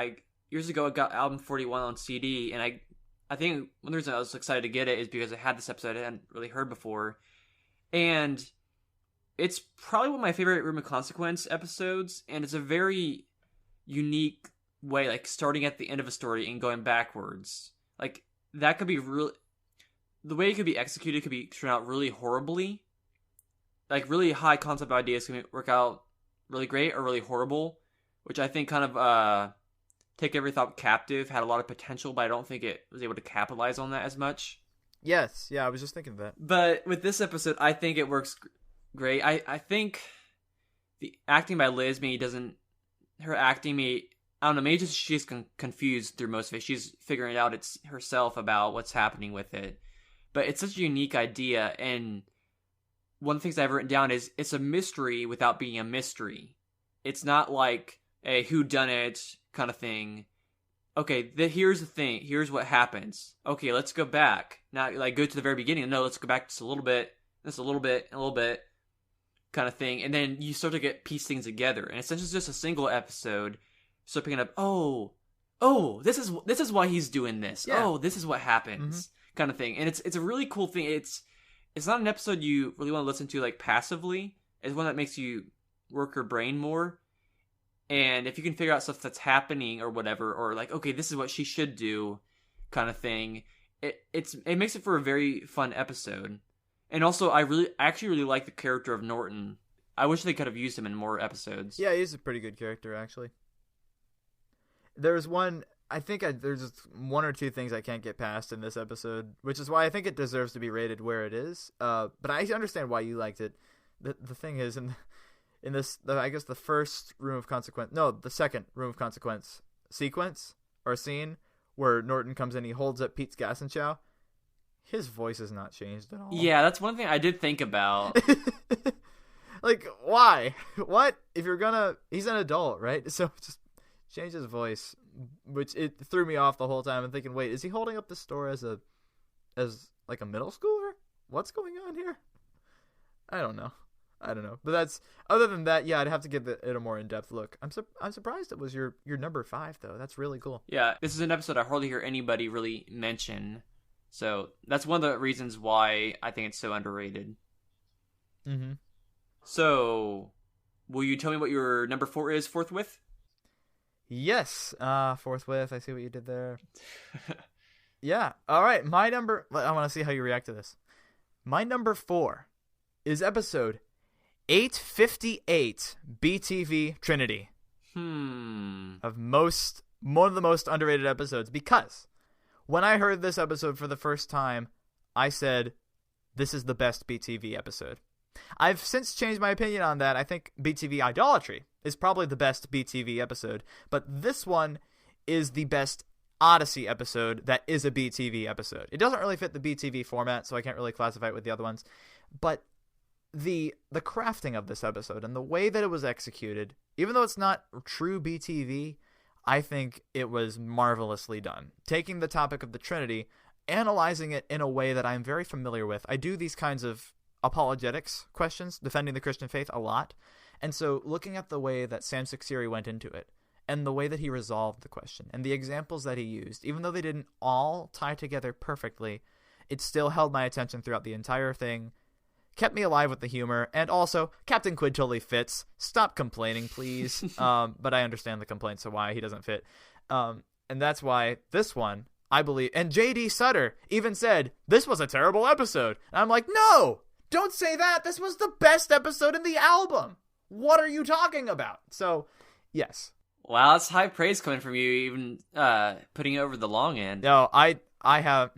years ago I got album 41 on CD, and I think one of the reasons I was excited to get it is because I had this episode I hadn't really heard before. And it's probably one of my favorite Room of Consequence episodes, and it's a very unique way, like starting at the end of a story and going backwards. Like that could be really, the way it could be executed could be turn out really horribly. Like really high concept ideas can work out really great or really horrible, which I think kind of Take Every Thought Captive had a lot of potential, but I don't think it was able to capitalize on that as much. Yes, yeah, I was just thinking of that. But with this episode, I think it works great. I think the acting by Liz, her acting I don't know, maybe just she's confused through most of it. She's figuring it out it's herself about what's happening with it. But it's such a unique idea, and one of the things I've written down is it's a mystery without being a mystery. It's not like a whodunit kind of thing. Okay, here's the thing. Here's what happens. Okay, let's go back. Not like go to the very beginning. No, let's go back just a little bit, just a little bit, a little bit kind of thing. And then you start to piece things together. And essentially it's just a single episode. Start picking up, oh, this is why he's doing this. Yeah. Oh, this is what happens kind of thing. And it's a really cool thing. It's not an episode you really want to listen to like passively. It's one that makes you work your brain more. And if you can figure out stuff that's happening or whatever, or like, okay, this is what she should do kind of thing, it makes it for a very fun episode. And also, I actually really like the character of Norton. I wish they could have used him in more episodes. Yeah, he's a pretty good character, actually. There's one, there's just one or two things I can't get past in this episode, which is why I think it deserves to be rated where it is. But I understand why you liked it. The thing is, in this, I guess the first Room of Consequence, no, the second Room of Consequence sequence or scene where Norton comes in, he holds up Pete's gas and chow. His voice has not changed at all. Yeah, that's one thing I did think about. Like, why? What? If you're gonna, he's an adult, right? So just change his voice, which it threw me off the whole time. I'm thinking, wait, is he holding up the store as like a middle schooler? What's going on here? I don't know. But other than that, yeah, I'd have to give it a more in-depth look. I'm surprised it was your number 5 though. That's really cool. Yeah, this is an episode I hardly hear anybody really mention. So that's one of the reasons why I think it's so underrated. Mm-hmm. So, will you tell me what your number 4 is forthwith? Yes, forthwith. I see what you did there. Yeah. All right. I want to see how you react to this. My number 4 is episode 858, BTV Trinity. One of the most underrated episodes, because when I heard this episode for the first time, I said, this is the best BTV episode. I've since changed my opinion on that. I think BTV Idolatry is probably the best BTV episode, but this one is the best Odyssey episode that is a BTV episode. It doesn't really fit the BTV format, so I can't really classify it with the other ones, but the crafting of this episode and the way that it was executed, even though it's not true BTV, I think it was marvelously done. Taking the topic of the Trinity, analyzing it in a way that I'm very familiar with. I do these kinds of apologetics questions, defending the Christian faith a lot. And so looking at the way that Sam Suksiri went into it, and the way that he resolved the question, and the examples that he used, even though they didn't all tie together perfectly, it still held my attention throughout the entire thing, kept me alive with the humor, and also, Captain Quid totally fits. Stop complaining, please. But I understand the complaints of why he doesn't fit. And that's why this one, I believe, and J.D. Sutter even said, this was a terrible episode. And I'm like, no! Don't say that! This was the best episode in the album! What are you talking about? So, yes. Wow, that's high praise coming from you, even putting it over the long end. No, I have...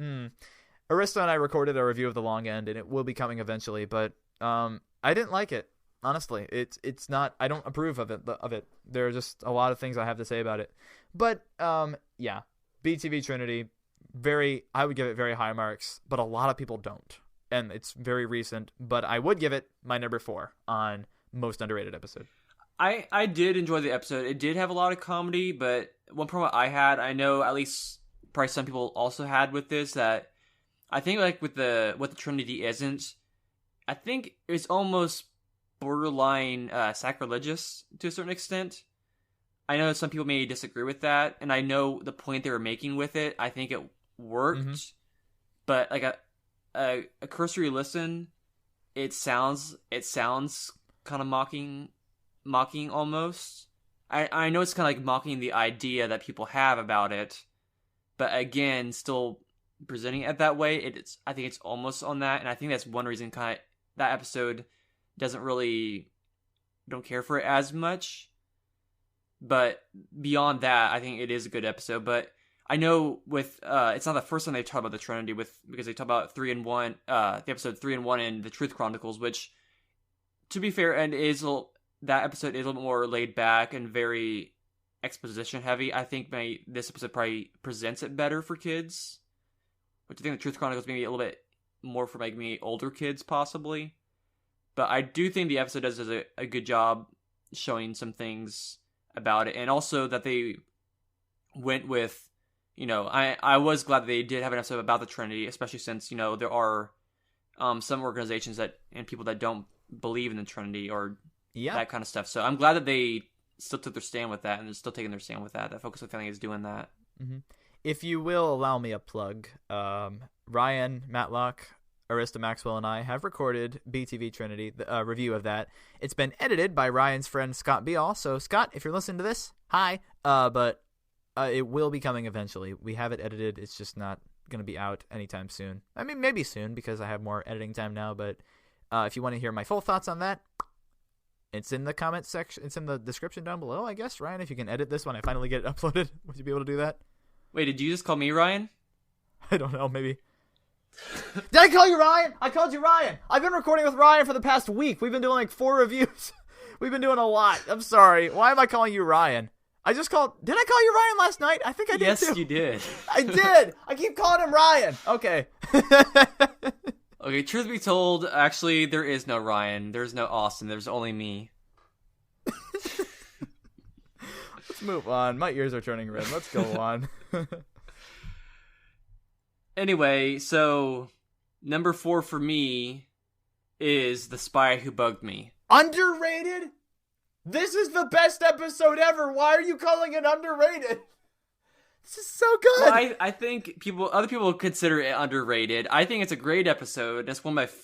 Arista and I recorded a review of The Long End, and it will be coming eventually, but I didn't like it, honestly. It's not... I don't approve of it. There are just a lot of things I have to say about it. But, yeah. BTV Trinity, I would give it very high marks, but a lot of people don't. And it's very recent, but I would give it my number 4 on most underrated episode. I did enjoy the episode. It did have a lot of comedy, but one problem I had, I know at least probably some people also had with this, that I think like with what the Trinity isn't, I think it's almost borderline sacrilegious to a certain extent. I know some people may disagree with that, and I know the point they were making with it. I think it worked, but like a cursory listen it sounds kind of mocking almost. I know it's kind of like mocking the idea that people have about it, but again, still presenting it that way. I think it's almost on that, and I think that's one reason kind of that episode don't care for it as much. But beyond that, I think it is a good episode. But I know with it's not the first time they talk about the Trinity because they talk about 3 and 1, the episode 3 and 1 in the Truth Chronicles, which, to be fair, that episode is a little more laid back and very exposition heavy. I think this episode probably presents it better for kids, which I think the Truth Chronicles maybe a little bit more for like maybe older kids possibly. But I do think the episode does a good job showing some things about it, and also that they went with, I was glad that they did have an episode about the Trinity, especially since, there are some organizations and people that don't believe in the Trinity or that kind of stuff. So I'm glad that they still took their stand with that, and they're still taking their stand with that. That Focus on Family is doing that. Mm-hmm. If you will allow me a plug, Ryan, Matlock, Arista Maxwell, and I have recorded BTV Trinity, the review of that. It's been edited by Ryan's friend Scott Beall. So Scott, if you're listening to this, hi. But it will be coming eventually. We have it edited. It's just not going to be out anytime soon. I mean, maybe soon because I have more editing time now. But if you want to hear my full thoughts on that, it's in the comment section. It's in the description down below, I guess. Ryan, if you can edit this when I finally get it uploaded, would you be able to do that? Wait, did you just call me Ryan? I don't know, maybe. Did I call you Ryan? I called you Ryan. I've been recording with Ryan for the past week. We've been doing like 4 reviews. We've been doing a lot. I'm sorry. Why am I calling you Ryan? Did I call you Ryan last night? I think I did too. Yes, you did. I did. I keep calling him Ryan. Okay. Okay, truth be told, actually, there is no Ryan. There's no Austin. There's only me. Let's move on. My ears are turning red. Let's go on. Anyway, so number 4 for me is The Spy Who Bugged Me. Underrated? This is the best episode ever. Why are you calling it underrated? This is so good. Well, I think other people consider it underrated. I think it's a great episode. It's one of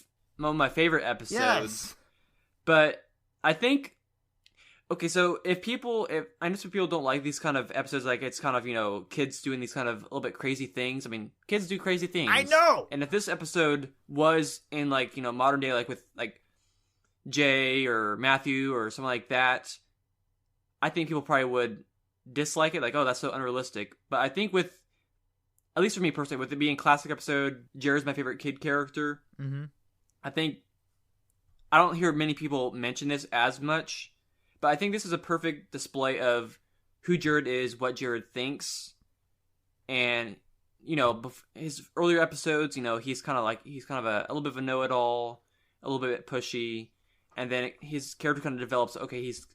my favorite episodes. Yes. But I think, okay, so I know some people don't like these kind of episodes, like it's kind of, kids doing these kind of a little bit crazy things. I mean, kids do crazy things. I know. And if this episode was in like, modern day, like with like Jay or Matthew or something like that, I think people probably would dislike it, like, oh, that's so unrealistic. But I think at least for me personally, with it being a classic episode, Jared's my favorite kid character. Mm-hmm. I think I don't hear many people mention this as much, but I think this is a perfect display of who Jared is, what Jared thinks, and his earlier episodes, he's kind of a little bit of a know-it-all, a little bit pushy, and then his character kind of develops. Okay, he's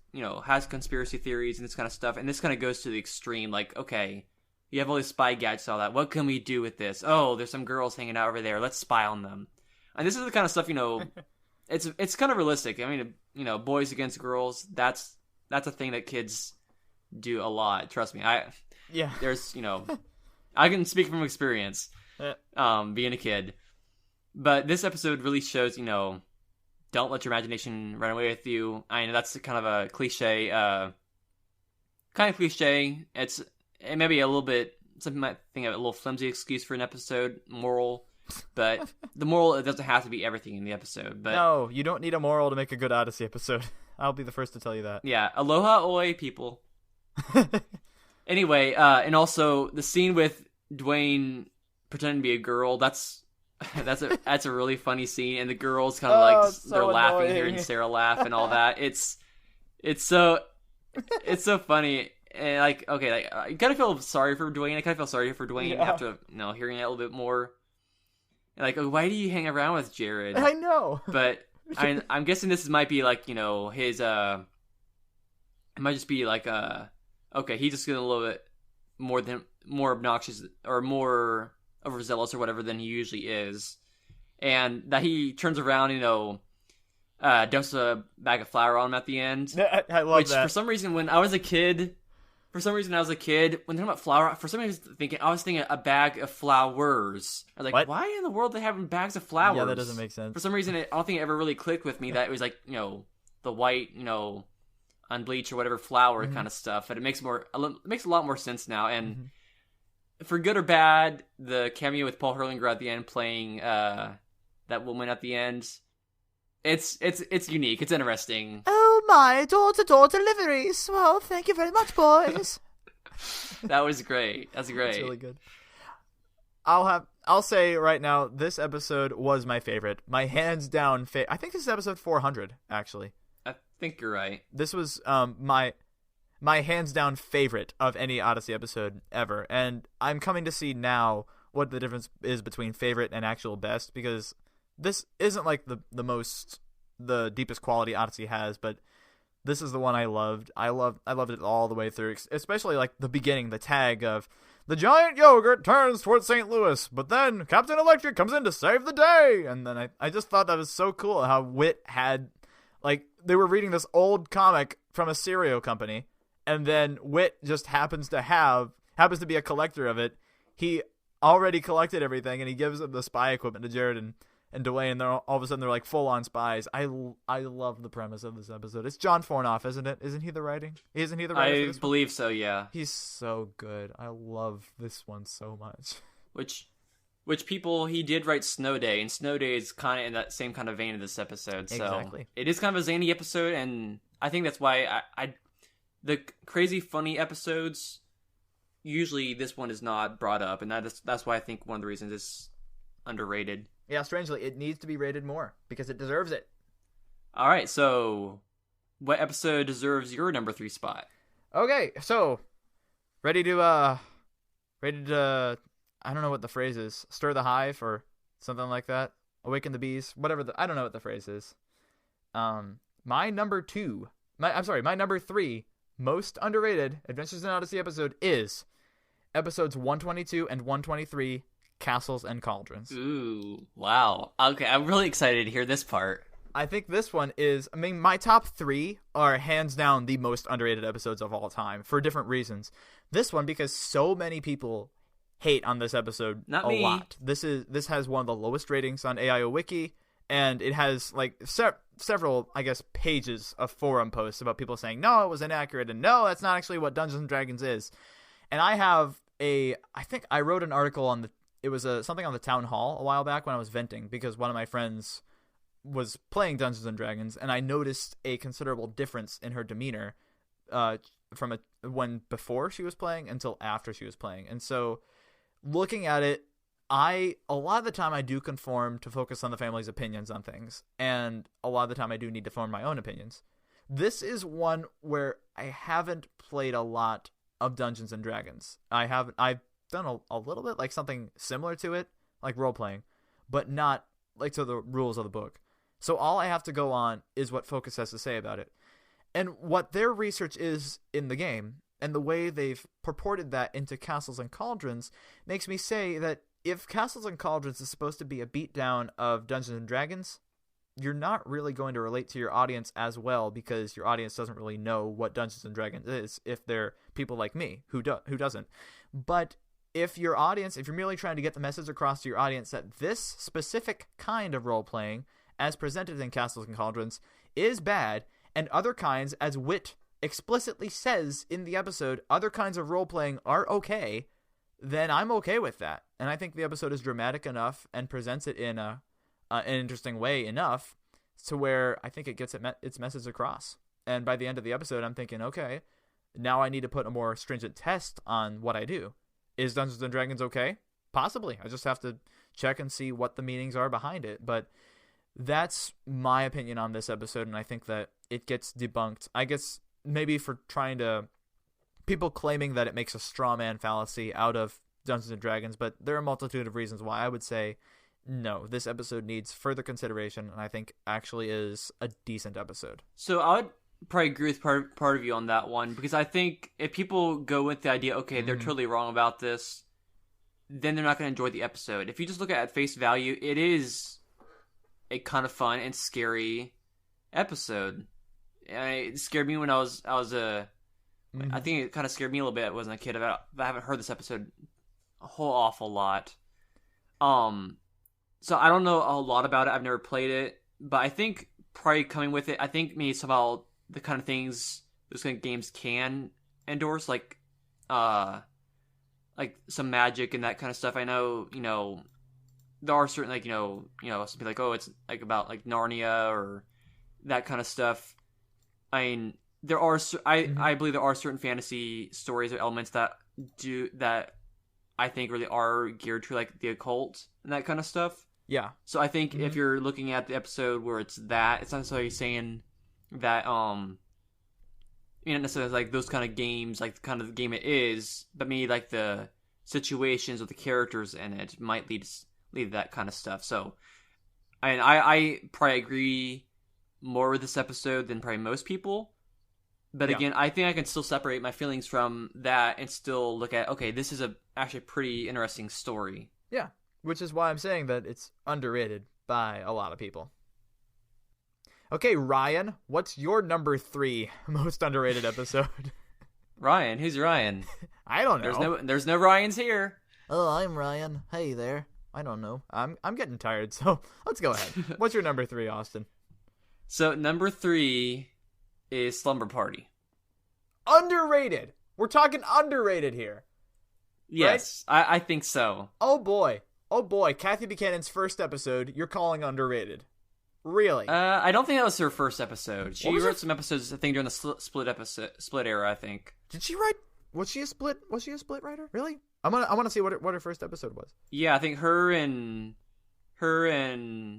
has conspiracy theories and this kind of stuff, and this kind of goes to the extreme. Like, okay, you have all these spy gadgets, all that. What can we do with this? Oh, there's some girls hanging out over there. Let's spy on them. And this is the kind of stuff it's kind of realistic. I mean, boys against girls. That's a thing that kids do a lot. Trust me. There's I can speak from experience, being a kid. But this episode really shows, don't let your imagination run away with you. I know that's kind of a cliche. It may be a little bit, some people might think of a little flimsy excuse for an episode moral, but the moral, it doesn't have to be everything in the episode. But no, you don't need a moral to make a good Odyssey episode. I'll be the first to tell you that. Yeah, aloha oi, people. Anyway, and also the scene with Dwayne pretending to be a girl, that's a really funny scene, and the girls kind of they're laughing here, and Sarah laugh and all that. It's so funny, and I kind of feel sorry for Dwayne. After hearing it a little bit more, and like, why do you hang around with Jared? I know, but I'm guessing this might be like his it might just be like okay, he's just getting a little bit more obnoxious or more overzealous or whatever than he usually is, and that he turns around, dumps a bag of flour on him at the end. I love that. For some reason, when I was a kid, For some reason, I was a kid, when they're talking about flour, for some reason I was thinking a bag of flowers. I was like, What? why in the world are they having bags of flowers? Yeah, that doesn't make sense. For some reason, I don't think it ever really clicked with me that it was like, the white, unbleached or whatever flour kind of stuff. But it makes a lot more sense now. And for good or bad, the cameo with Paul Herlinger at the end playing that woman at the end, it's unique. It's interesting. Oh my, door-to-door deliveries. Well, thank you very much, boys. That was great. That's great. That's really good. I'll say right now, this episode was my favorite. My hands down I think this is episode 400, actually. I think you're right. This was my hands down favorite of any Odyssey episode ever. And I'm coming to see now what the difference is between favorite and actual best, because this isn't like the deepest quality Odyssey has, but this is the one I loved. I loved it all the way through, especially like the beginning, the tag of the giant yogurt turns towards St. Louis, but then Captain Electric comes in to save the day. And then I just thought that was so cool how Wit had, like, they were reading this old comic from a cereal company, and then Wit just happens to be a collector of it. He already collected everything, and he gives them the spy equipment to Jared and Dwayne, and all of a sudden they're like full-on spies. I love the premise of this episode. It's John Fornoff, isn't it? Isn't he the writer I believe so, yeah. He's so good. I love this one so much. Which people, he did write Snow Day, and Snow Day is kind of in that same kind of vein of this episode. So exactly. It is kind of a zany episode, and I think that's why the crazy funny episodes, usually this one is not brought up, and that's why I think one of the reasons it's underrated. Yeah, strangely, it needs to be rated more because it deserves it. All right, so what episode deserves your number 3 spot? Okay, so ready to I don't know what the phrase is. Stir the hive or something like that. Awaken the bees. Whatever I don't know what the phrase is. My number 3 most underrated Adventures in Odyssey episode is episodes 122 and 123. Castles and Cauldrons. Ooh, wow. Okay, I'm really excited to hear this part. I think this one is, my top 3 are hands down the most underrated episodes of all time for different reasons. This one, because so many people hate on this episode Not me. lot. This has one of the lowest ratings on AIO Wiki, and it has like several, I guess, pages of forum posts about people saying, no, it was inaccurate, and no, that's not actually what Dungeons and Dragons is. And I think I wrote an article on it was something on the town hall a while back when I was venting, because one of my friends was playing Dungeons and Dragons, and I noticed a considerable difference in her demeanor from when before she was playing until after she was playing. And so looking at it, a lot of the time I do conform to focus on the family's opinions on things, and a lot of the time I do need to form my own opinions. This is one where I haven't played a lot of Dungeons and Dragons. I've done a little bit, like something similar to it, like role-playing, but not like to the rules of the book. So all I have to go on is what Focus has to say about it. And what their research is in the game, and the way they've purported that into Castles and Cauldrons, makes me say that if Castles and Cauldrons is supposed to be a beatdown of Dungeons and Dragons, you're not really going to relate to your audience as well, because your audience doesn't really know what Dungeons and Dragons is if they're people like me who doesn't. But if you're merely trying to get the message across to your audience that this specific kind of role-playing, as presented in Castles and Cauldrons, is bad, and other kinds, as Wit explicitly says in the episode, other kinds of role-playing are okay, then I'm okay with that. And I think the episode is dramatic enough and presents it in an interesting way enough to where I think it gets its message across. And by the end of the episode, I'm thinking, okay, now I need to put a more stringent test on what I do. Is Dungeons & Dragons okay? Possibly. I just have to check and see what the meanings are behind it. But that's my opinion on this episode, and I think that it gets debunked. I guess maybe for people claiming that it makes a straw man fallacy out of Dungeons & Dragons, but there are a multitude of reasons why I would say, no, this episode needs further consideration, and I think actually is a decent episode. So I would probably agree with part of you on that one, because I think if people go with the idea, okay, they're totally wrong about this, then they're not going to enjoy the episode. If you just look at face value, it is a kind of fun and scary episode. It scared me when I was I think it kind of scared me a little bit when I was a kid. I haven't heard this episode a whole awful lot. So I don't know a lot about it. I've never played it, but I think probably coming with it, I think maybe some about the kind of things those kind of games can endorse, like some magic and that kind of stuff. I know, there are certain something like, oh, it's like about like Narnia or that kind of stuff. I mean, there are I believe there are certain fantasy stories or elements that I think really are geared to like the occult and that kind of stuff. Yeah. So I think if you're looking at the episode where it's not necessarily saying that not necessarily like those kind of games, like the kind of game it is, but maybe like the situations or the characters in it might lead to that kind of stuff. So I probably agree more with this episode than probably most people. But again, I think I can still separate my feelings from that and still look at, okay, this is actually a pretty interesting story. Yeah, which is why I'm saying that it's underrated by a lot of people. Okay, Ryan, what's your number 3 most underrated episode? Ryan? Who's Ryan? I don't know. There's no Ryans here. Oh, I'm Ryan. Hey there. I don't know. I'm getting tired, so let's go ahead. What's your number 3, Austin? So number 3 is Slumber Party. Underrated. We're talking underrated here. Yes, right? I think so. Oh boy. Kathy Buchanan's first episode, you're calling underrated. Really? I don't think that was her first episode. She wrote some episodes, I think, during the split era, I think. Did she write? Was she a split writer? Really? I want to see what her first episode was. Yeah, I think her and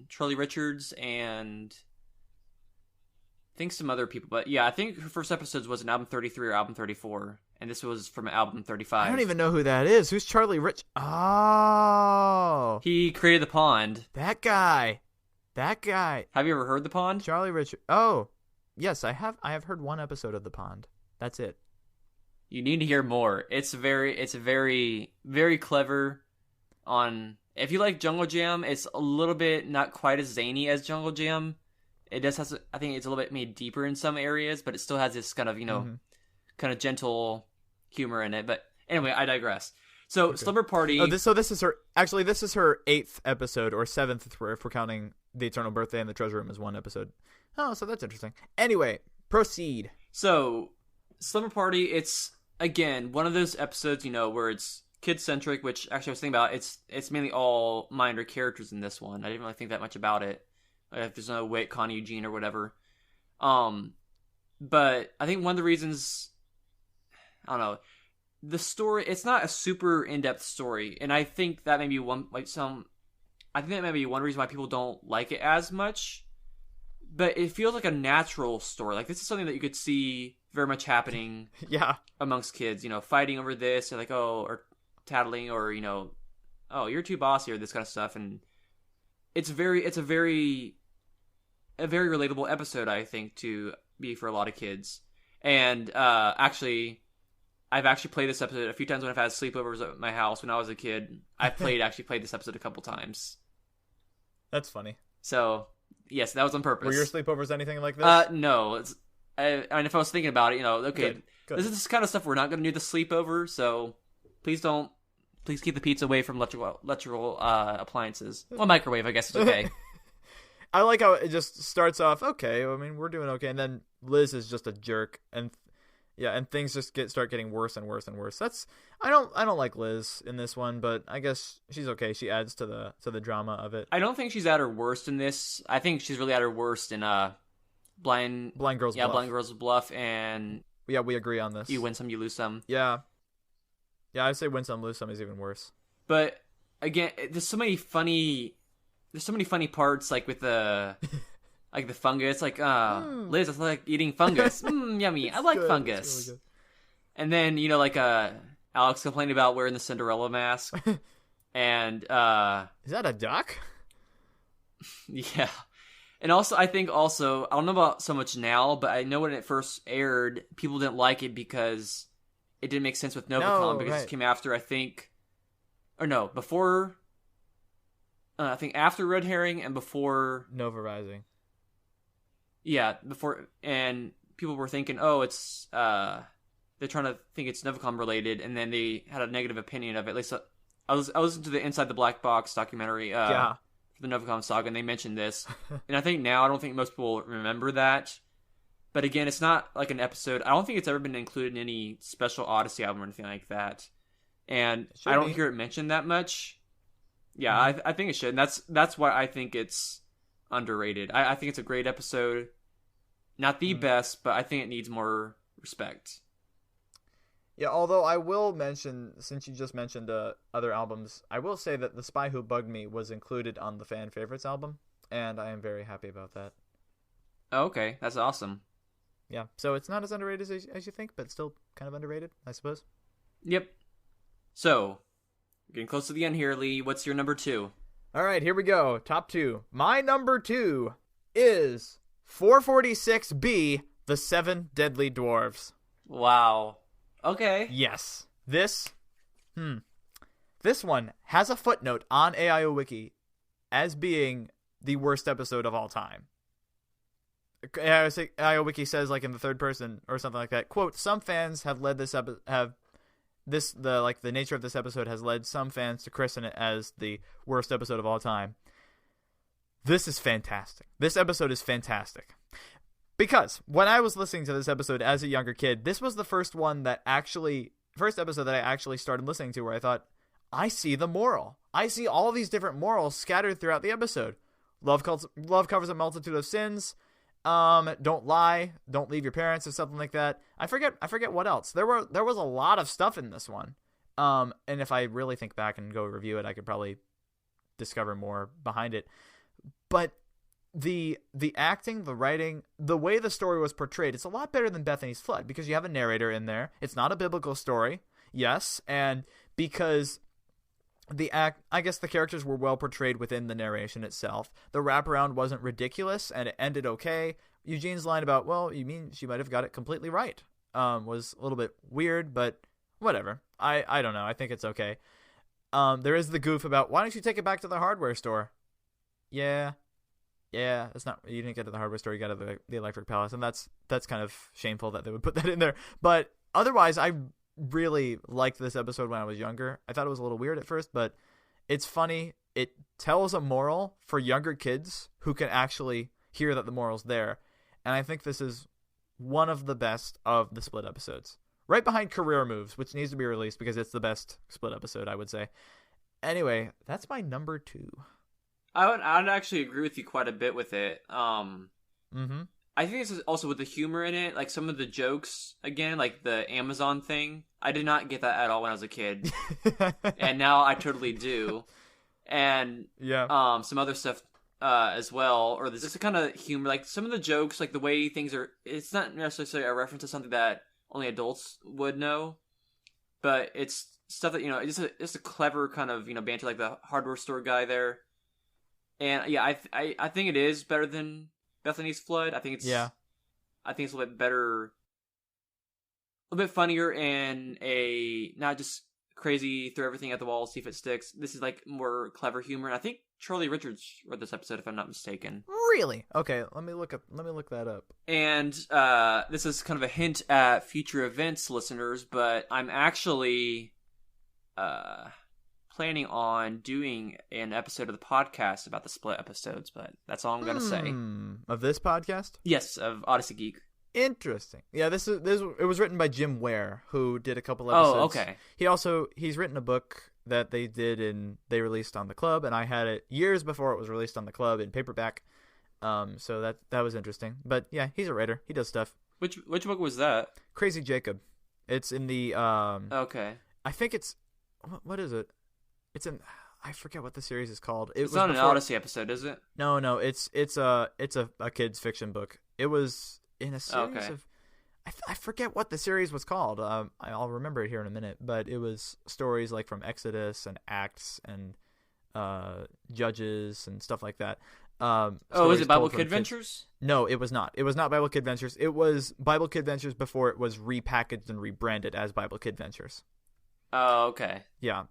Charlie Richards and I think some other people, but yeah, I think her first episodes was an album 33 or album 34, and this was from album 35. I don't even know who that is. Who's Charlie Rich? Oh, he created The Pond. That guy. Have you ever heard The Pond? Charlie Richard. Oh, yes, I have. I have heard one episode of The Pond. That's it. You need to hear more. It's very, very clever. If you like Jungle Jam, it's a little bit not quite as zany as Jungle Jam. It does has, I think it's a little bit made deeper in some areas, but it still has this kind of, kind of gentle humor in it. But anyway, I digress. So okay. Slumber Party. Oh, this is her 8th episode or 7th if we're counting The Eternal Birthday and The Treasure Room as one episode. Oh, so that's interesting. Anyway, proceed. So Slumber Party, it's again one of those episodes, where it's kid centric, which actually I was thinking about. It's mainly all minor characters in this one. I didn't really think that much about it. If there's no Wait, Connie, Eugene, or whatever. But I think one of the reasons, I don't know, the story, it's not a super in-depth story, and I think that may be one reason why people don't like it as much. But it feels like a natural story. Like this is something that you could see very much happening, amongst kids. Fighting over this, or tattling, or oh, you're too bossy, or this kind of stuff, and it's a very relatable episode, I think, to be for a lot of kids. And I've actually played this episode a few times when I've had sleepovers at my house when I was a kid. I played this episode a couple times. That's funny. So yes, that was on purpose. Were your sleepovers anything like this? No. If I was thinking about it, okay, Good. This is the kind of stuff we're not going to do the sleepover, so please keep the pizza away from electrical appliances. Well, microwave, I guess, is okay. I like how it just starts off, okay, I mean, we're doing okay, and then Liz is just a jerk, and things just start getting worse and worse and worse. I don't like Liz in this one, but I guess she's okay. She adds to the drama of it. I don't think she's at her worst in this. I think she's really at her worst in Blind Girls Bluff. Blind Girls Bluff, and yeah, we agree on this. You win some, you lose some. Yeah, I'd say win some, lose some is even worse. But again, there's so many funny parts, like with the like the fungus, like Liz, I like eating fungus. Yummy. I like fungus. Really, and then Alex complained about wearing the Cinderella mask. And is that a duck? Yeah. And also, I don't know about so much now, but I know when it first aired, people didn't like it because it didn't make sense with Novacom, because it came after, I think after Red Herring and before Nova Rising. Yeah, before, and people were thinking, oh, it's they're trying to think it's Novacom related, and then they had a negative opinion of it. At least I listened to the Inside the Black Box documentary for the Novacom saga, and they mentioned this. And I think now, I don't think most people remember that. But again, it's not like an episode. I don't think it's ever been included in any special Odyssey album or anything like that. And I don't hear it mentioned that much. Yeah, I think it should. And that's why I think it's underrated. I think it's a great episode. Not the best, but I think it needs more respect. Yeah, although I will mention, since you just mentioned other albums, I will say that The Spy Who Bugged Me was included on the Fan Favorites album, and I am very happy about that. Oh, okay, that's awesome. Yeah, so it's not as underrated as you think, but still kind of underrated, I suppose. Yep. So, getting close to the end here, Lee. What's your number 2? All right, here we go. Top 2. My number 2 is 446B, The Seven Deadly Dwarves. Wow. Okay. Yes. This one has a footnote on AIO Wiki as being the worst episode of all time. AIO Wiki says, like, in the third person or something like that, quote, some fans have led this the nature of this episode has led some fans to christen it as the worst episode of all time. This is fantastic. This episode is fantastic. Because when I was listening to this episode as a younger kid, this was the first episode that I actually started listening to where I thought, I see the moral. I see all of these different morals scattered throughout the episode. Love covers a multitude of sins. Don't lie. Don't leave your parents or something like that. I forget what else. There was a lot of stuff in this one. And if I really think back and go review it, I could probably discover more behind it. But the acting, the writing, the way the story was portrayed, it's a lot better than Bethany's Flood because you have a narrator in there. It's not a biblical story, yes, and because I guess the characters were well portrayed within the narration itself. The wraparound wasn't ridiculous, and it ended okay. Eugene's line about, well, you mean she might have got it completely right, was a little bit weird, but whatever. I don't know. I think it's okay. There is the goof about, why don't you take it back to the hardware store? Yeah, it's not. You didn't get to the hardware store. You got to the Electric Palace, and that's kind of shameful that they would put that in there. But otherwise, I really liked this episode when I was younger. I thought it was a little weird at first, but it's funny. It tells a moral for younger kids who can actually hear that the moral's there, and I think this is one of the best of the Split episodes, right behind Career Moves, which needs to be released because it's the best Split episode, I would say. Anyway, that's my number 2. I'd actually agree with you quite a bit with it. Mm-hmm. I think this is also with the humor in it, like some of the jokes, again, like the Amazon thing. I did not get that at all when I was a kid. And now I totally do. And some other stuff as well. Or there's just a kind of humor, like some of the jokes, like the way things are, it's not necessarily a reference to something that only adults would know. But it's stuff that, it's a clever kind of, banter, like the hardware store guy there. And yeah, I think it is better than Bethany's Flood. I think it's a little bit better, a little bit funnier, and not just crazy, throw everything at the wall, see if it sticks. This is like more clever humor. And I think Charlie Richards wrote this episode, if I'm not mistaken. Really? Okay, let me look that up. And this is kind of a hint at future events, listeners. But I'm actually planning on doing an episode of the podcast about the Split episodes, but that's all I'm going to say. Of this podcast? Yes, of Odyssey Geek. Interesting. Yeah, it was written by Jim Ware, who did a couple episodes. Oh, okay. He's written a book that they released on the club, and I had it years before it was released on the club in paperback. So that was interesting. But yeah, he's a writer. He does stuff. Which book was that? Crazy Jacob. It's in the Okay. I think it's, what is it? I forget what the series is called. It's not an Odyssey episode, is it? No, it's a kid's fiction book. It was in a series of, I forget what the series was called. I'll remember it here in a minute. But it was stories like from Exodus and Acts and Judges and stuff like that. Was it Bible Kid Ventures? No, it was not. It was not Bible Kid Ventures. It was Bible Kid Ventures before it was repackaged and rebranded as Bible Kid Ventures. Oh, okay. Yeah.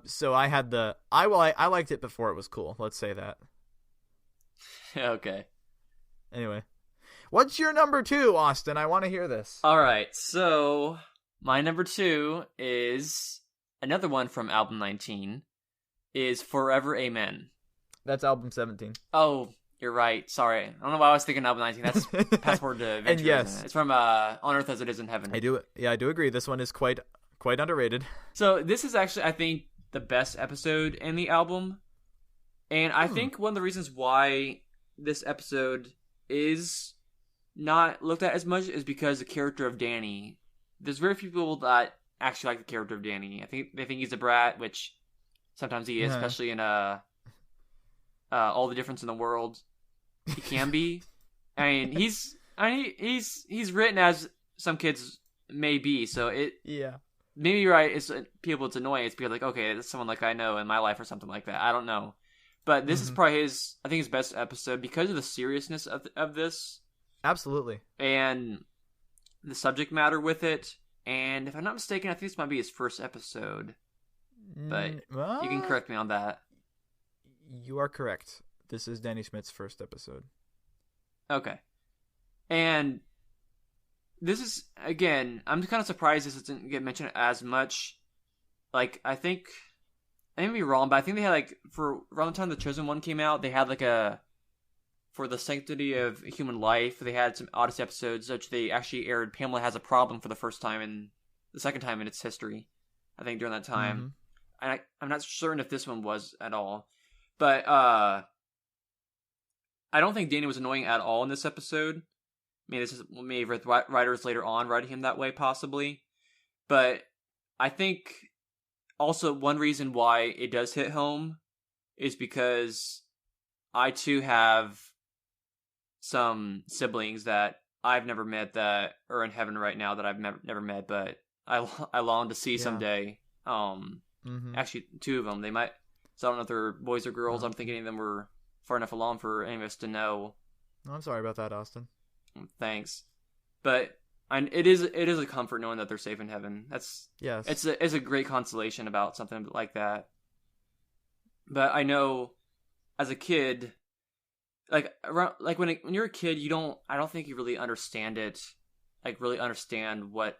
So I had I liked it before it was cool. Let's say that. Okay. Anyway, what's your number 2, Austin? I want to hear this. All right. So My number 2 is another one from album 19, is Forever Amen. That's album 17. Oh, you're right. Sorry. I don't know why I was thinking album 19. That's Passport to Adventure. And yes. It's from On Earth as It Is in Heaven. I do agree. This one is quite underrated. So this is actually, I think, the best episode in the album. And I think one of the reasons why this episode is not looked at as much is because the character of Danny. There's very few people that actually like the character of Danny. I think they think he's a brat, which sometimes he is, especially in All the Difference in the World. He can be. I mean, he's written as some kids may be, so it maybe you're right. It's people. It's annoying. It's because like, okay, it's someone like I know in my life or something like that. I don't know, but this is probably his best episode because of the seriousness of this. Absolutely. And the subject matter with it. And if I'm not mistaken, I think this might be his first episode. But you can correct me on that. You are correct. This is Danny Schmidt's first episode. Okay. And this is, again, I'm kind of surprised this didn't get mentioned as much. Like, I may be wrong, but I think they had, like, for around the time The Chosen One came out, they had, like, for the sanctity of human life, they had some Odyssey episodes, which they actually aired Pamela Has a Problem for the first time and the second time in its history, I think, during that time. And I'm not certain if this one was at all. But I don't think Danny was annoying at all in this episode. Maybe this is maybe with writers later on writing him that way, possibly. But I think also one reason why it does hit home is because I too have some siblings that I've never met that are in heaven right now that I've never met, but I long to see someday. Actually, 2 of them. They might. So I don't know if they're boys or girls. I'm thinking any of them were far enough along for any of us to know. I'm sorry about that, Austin. Thanks, but it is a comfort knowing that they're safe in heaven. It's a great consolation about something like that. But I know, as a kid, when you're a kid, I don't think you really understand it, like really understand what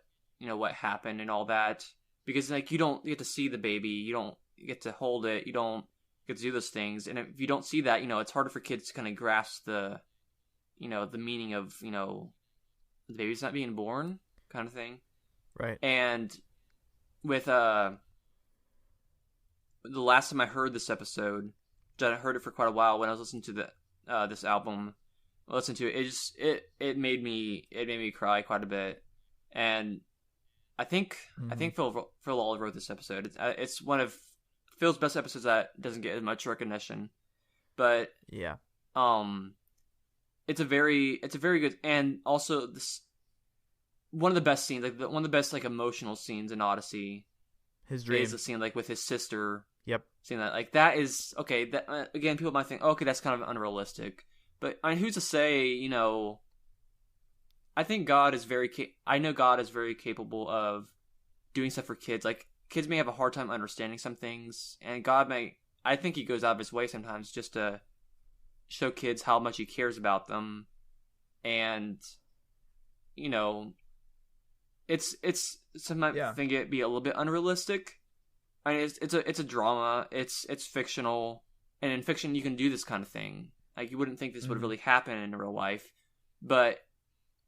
happened and all that, because like you don't get to see the baby, you don't get to hold it, you don't get to do those things, and if you don't see that, it's harder for kids to kind of grasp the meaning of the baby's not being born kind of thing, right? And with the last time I heard this episode, I heard it for quite a while when I was listening to this album. I listened to it. It made me cry quite a bit, and I think Phil Lawler wrote this episode. It's one of Phil's best episodes that doesn't get as much recognition, but it's a very good, and also one of the best scenes, one of the best emotional scenes in Odyssey. His dream is the scene with his sister. Yep. Seeing that that is okay. That again, people might think, okay, that's kind of unrealistic. But I mean, who's to say? I think God is I know God is very capable of doing stuff for kids. Like kids may have a hard time understanding some things, and God may. I think He goes out of His way sometimes just to show kids how much He cares about them, and it's sometimes I think it be a little bit unrealistic. I mean, it's a drama. It's fictional, and in fiction you can do this kind of thing. Like you wouldn't think this would really happen in real life, but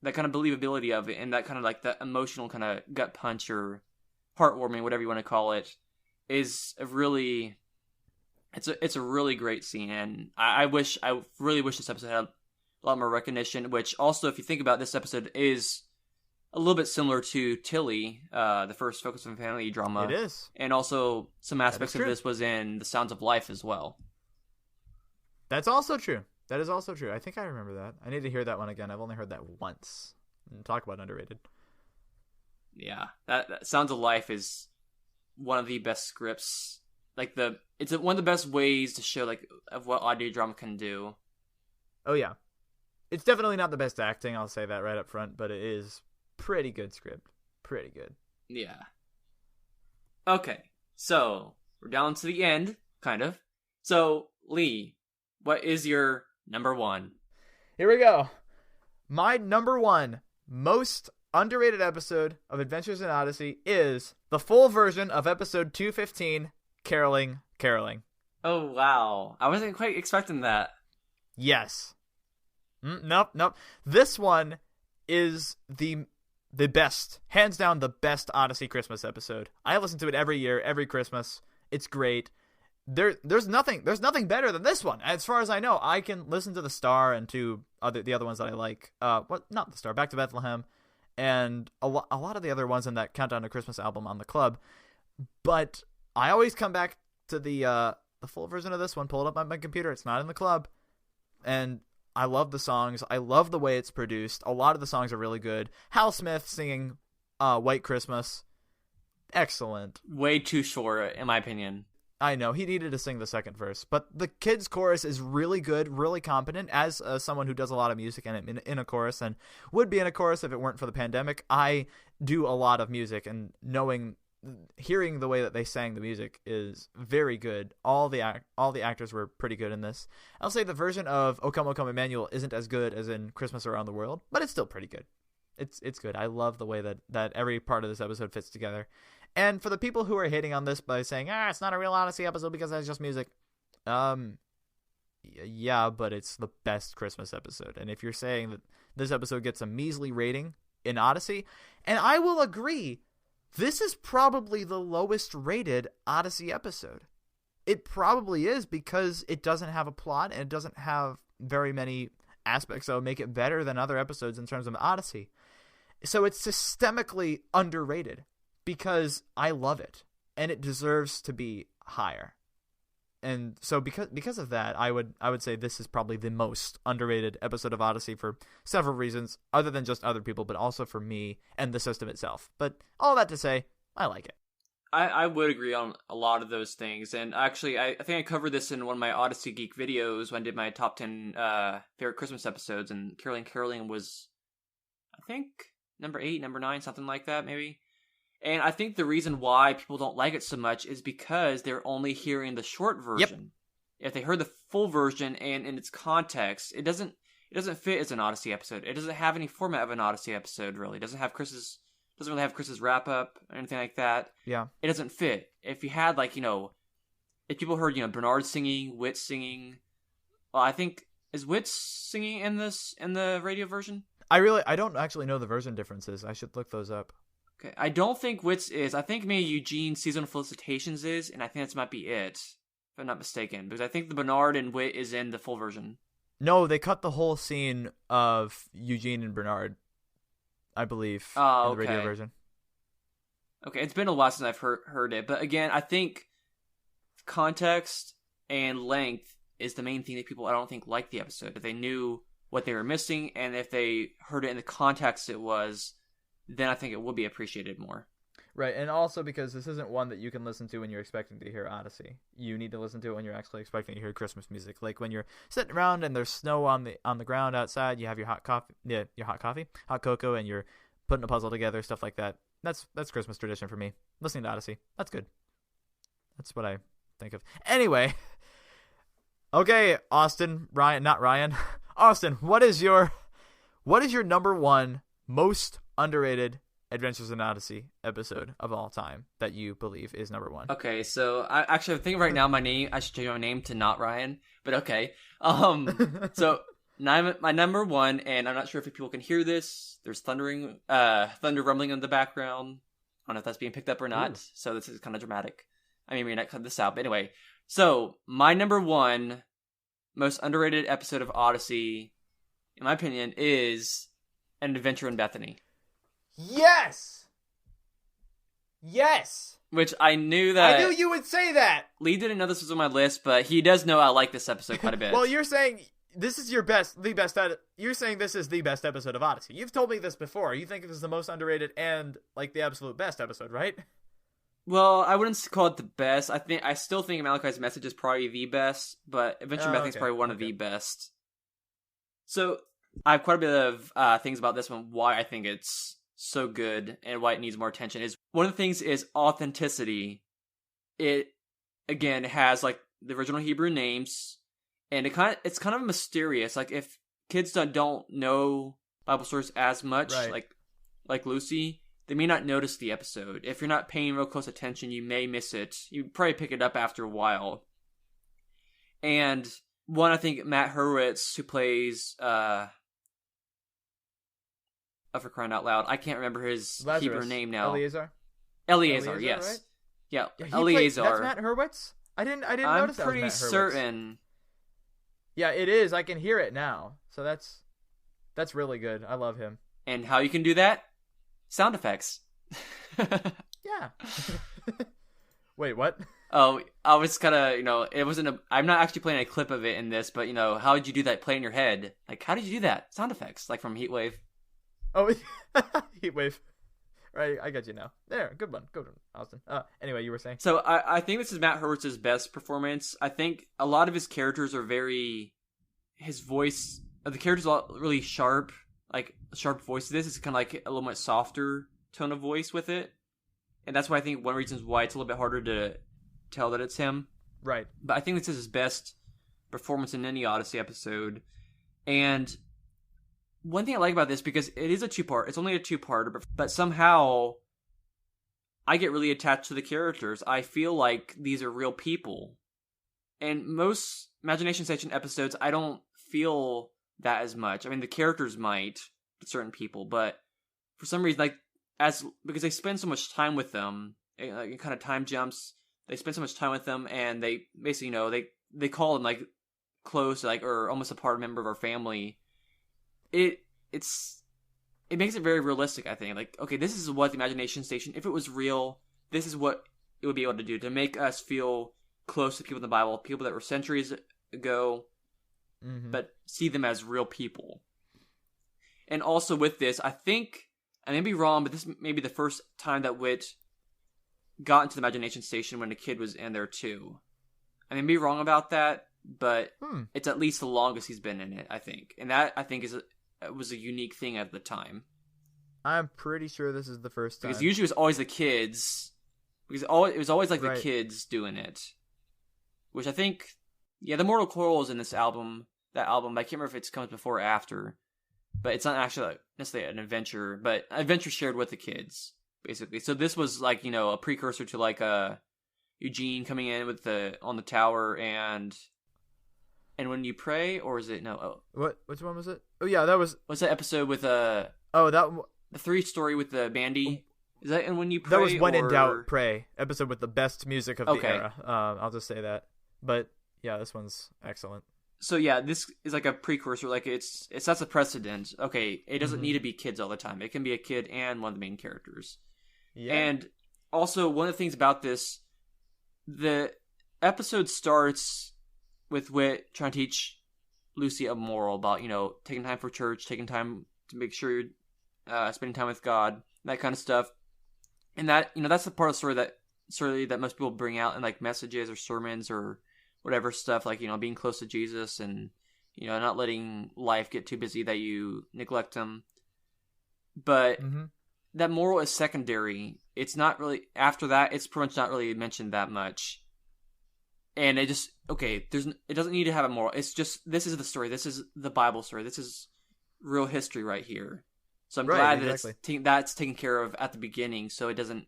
that kind of believability of it, and that kind of like that emotional kind of gut punch or heartwarming, whatever you want to call it, is a really. It's a really great scene, and I really wish this episode had a lot more recognition. Which also, if you think about this episode, is a little bit similar to Tilly, the first Focus on Family drama. It is. And also, some aspects of this was in The Sounds of Life as well. That's also true. That is also true. I think I remember that. I need to hear that one again. I've only heard that once. Talk about underrated. Yeah. That Sounds of Life is one of the best scripts. It's one of the best ways to show, of what audio drama can do. Oh, yeah. It's definitely not the best acting, I'll say that right up front, but it is pretty good script. Pretty good. Yeah. Okay. So, we're down to the end, kind of. So, Lee, what is your number 1? Here we go. My number 1 most underrated episode of Adventures in Odyssey is the full version of episode 215, Caroling. Oh, wow. I wasn't quite expecting that. Yes. Nope. This one is the best, hands down the best Odyssey Christmas episode. I listen to it every year, every Christmas. It's great. There's nothing better than this one. As far as I know, I can listen to The Star and to the other ones that I like. Not The Star, Back to Bethlehem, and a lot of the other ones in that Countdown to Christmas album on the club. But I always come back to the full version of this one. Pull it up on my computer. It's not in the club, and I love the songs. I love the way it's produced. A lot of the songs are really good. Hal Smith singing White Christmas, excellent. Way too short, in my opinion. I know, he needed to sing the second verse, but the kids' chorus is really good, really competent. As someone who does a lot of music and in a chorus, and would be in a chorus if it weren't for the pandemic, I do a lot of music, and hearing the way that they sang the music is very good. All the actors were pretty good in this. I'll say the version of O Come, O Come Emmanuel isn't as good as in Christmas Around the World, but it's still pretty good. It's good. I love the way that every part of this episode fits together. And for the people who are hating on this by saying, it's not a real Odyssey episode because it's just music. Yeah, but it's the best Christmas episode. And if you're saying that this episode gets a measly rating in Odyssey, and I will agree, this is probably the lowest rated Odyssey episode. It probably is because it doesn't have a plot and it doesn't have very many aspects that would make it better than other episodes in terms of Odyssey. So it's systemically underrated. Because I love it, and it deserves to be higher, and so because of that, I would say this is probably the most underrated episode of Odyssey for several reasons, other than just other people, but also for me and the system itself. But all that to say, I like it. I would agree on a lot of those things, and actually, I think I covered this in one of my Odyssey Geek videos when I did my top 10 favorite Christmas episodes, and Caroling was, I think, number 8, number 9, something like that, maybe. And I think the reason why people don't like it so much is because they're only hearing the short version. Yep. If they heard the full version and in its context, it doesn't fit as an Odyssey episode. It doesn't have any format of an Odyssey episode, really. It doesn't really have Chris's wrap up or anything like that. Yeah. It doesn't fit. If you had if people heard, Bernard singing, Wit singing, well, I think is Wit singing in the radio version? I don't actually know the version differences. I should look those up. Okay, I don't think Wits is. I think maybe Eugene's Seasonal Felicitations is, and I think that might be it, if I'm not mistaken. Because I think the Bernard and Wit is in the full version. No, they cut the whole scene of Eugene and Bernard, I believe, in the radio version. Okay, it's been a while since I've heard it. But again, I think context and length is the main thing that people, I don't think, like the episode. If they knew what they were missing, and if they heard it in the context it was, then I think it will be appreciated more. Right, and also because this isn't one that you can listen to when you're expecting to hear Odyssey. You need to listen to it when you're actually expecting to hear Christmas music. Like when you're sitting around and there's snow on the ground outside, you have your hot cocoa, and you're putting a puzzle together, stuff like that. That's Christmas tradition for me. Listening to Odyssey, that's good. That's what I think of. Anyway, okay, Austin, not Ryan. Austin, what is your number one most underrated Adventures in Odyssey episode of all time that you believe is number one? Okay, so I'm thinking right now I should change my name to not Ryan, but okay. So my number one, and I'm not sure if people can hear this. There's thunder rumbling in the background. I don't know if that's being picked up or not. Ooh. So this is kind of dramatic. I mean, we might cut this out, but anyway. So my number one most underrated episode of Odyssey, in my opinion, is An Adventure in Bethany. Yes! Which I knew that... I knew you would say that! Lee didn't know this was on my list, but he does know I like this episode quite a bit. Well, you're saying this is you're saying this is the best episode of Odyssey. You've told me this before. You think this is the most underrated and, like, the absolute best episode, right? Well, I wouldn't call it the best. I still think Malachi's Message is probably the best, but Adventure in Bethany is probably one of the best. So, I have quite a bit of things about this one, why I think it's so good and why it needs more attention. Is one of the things is authenticity. It, again, has, like, the original Hebrew names, and it's kind of mysterious. Like, if kids don't know Bible stories as much, right. like, like Lucy, they may not notice the episode. If you're not paying real close attention, you may miss it. You probably pick it up after a while. And one, I think Matt Hurwitz, who plays, for crying out loud, I can't remember his Lazarus. Hebrew name now. Eleazar, Yes. right? Yeah, Yeah, Eleazar. That's Matt Hurwitz? I didn't I'm notice that was pretty Matt Hurwitz. certain. Yeah, it is. I can hear it now. So that's really good. I love him. And how you can do that? Sound effects. Yeah. Wait, what? Oh, I was kind of, it wasn't I'm not actually playing a clip of it in this, but, how did you do that? Play in your head. Like, how did you do that? Sound effects, like from Heatwave. Oh, Heatwave. Right, I got you now. There, good one, Austin. Anyway, you were saying. So I think this is Matt Hurwitz's best performance. I think a lot of his characters are his voice, the characters are really sharp, like sharp voice. This is kind of like a little much softer tone of voice with it, and that's why I think one reason is why it's a little bit harder to tell that it's him. Right. But I think this is his best performance in any Odyssey episode, and one thing I like about this, because it is a two-part, it's only a two-part, but somehow I get really attached to the characters. I feel like these are real people. And most Imagination Station episodes, I don't feel that as much. I mean, the characters might, certain people, but for some reason, because they spend so much time with them, it kind of time jumps, they spend so much time with them, and they basically, they call them, close, or almost a member of our family. It makes it very realistic, I think. Okay, this is what the Imagination Station, if it was real, this is what it would be able to do to make us feel close to people in the Bible, people that were centuries ago, but see them as real people. And also with this, I think, I may be wrong, but this may be the first time that Whit got into the Imagination Station when a kid was in there too. I may be wrong about that, but it's at least the longest he's been in it, I think. And that, I think, was a unique thing at the time. I'm pretty sure this is the first time. Because usually it was always the kids. Because it was always the kids doing it. Which I think, the Mortal Coil is in this album. That album, I can't remember if it comes before or after. But it's not actually necessarily an adventure, but an adventure shared with the kids, basically. So this was a precursor to Eugene coming in on the tower and When You Pray, or is it Which one was it? Oh yeah, that was. What's that episode with the 3-story with the bandy? Is that in When You Pray? That was When in Doubt, Pray episode with the best music of the era. I'll just say that. But yeah, this one's excellent. So yeah, this is like a precursor. It sets a precedent. Okay, it doesn't need to be kids all the time. It can be a kid and one of the main characters. Yeah. And also, one of the things about this, the episode starts with Whit trying to teach Lucy a moral about, taking time for church, taking time to make sure you're spending time with God, that kind of stuff. And that, that's the part of the story that most people bring out in messages or sermons or whatever stuff, being close to Jesus and, not letting life get too busy that you neglect him. But that moral is secondary. It's not really, after that, it's pretty much not really mentioned that much. And it just, it doesn't need to have a moral. It's just, this is the story. This is the Bible story. This is real history right here. So I'm glad that that's taken care of at the beginning. So it doesn't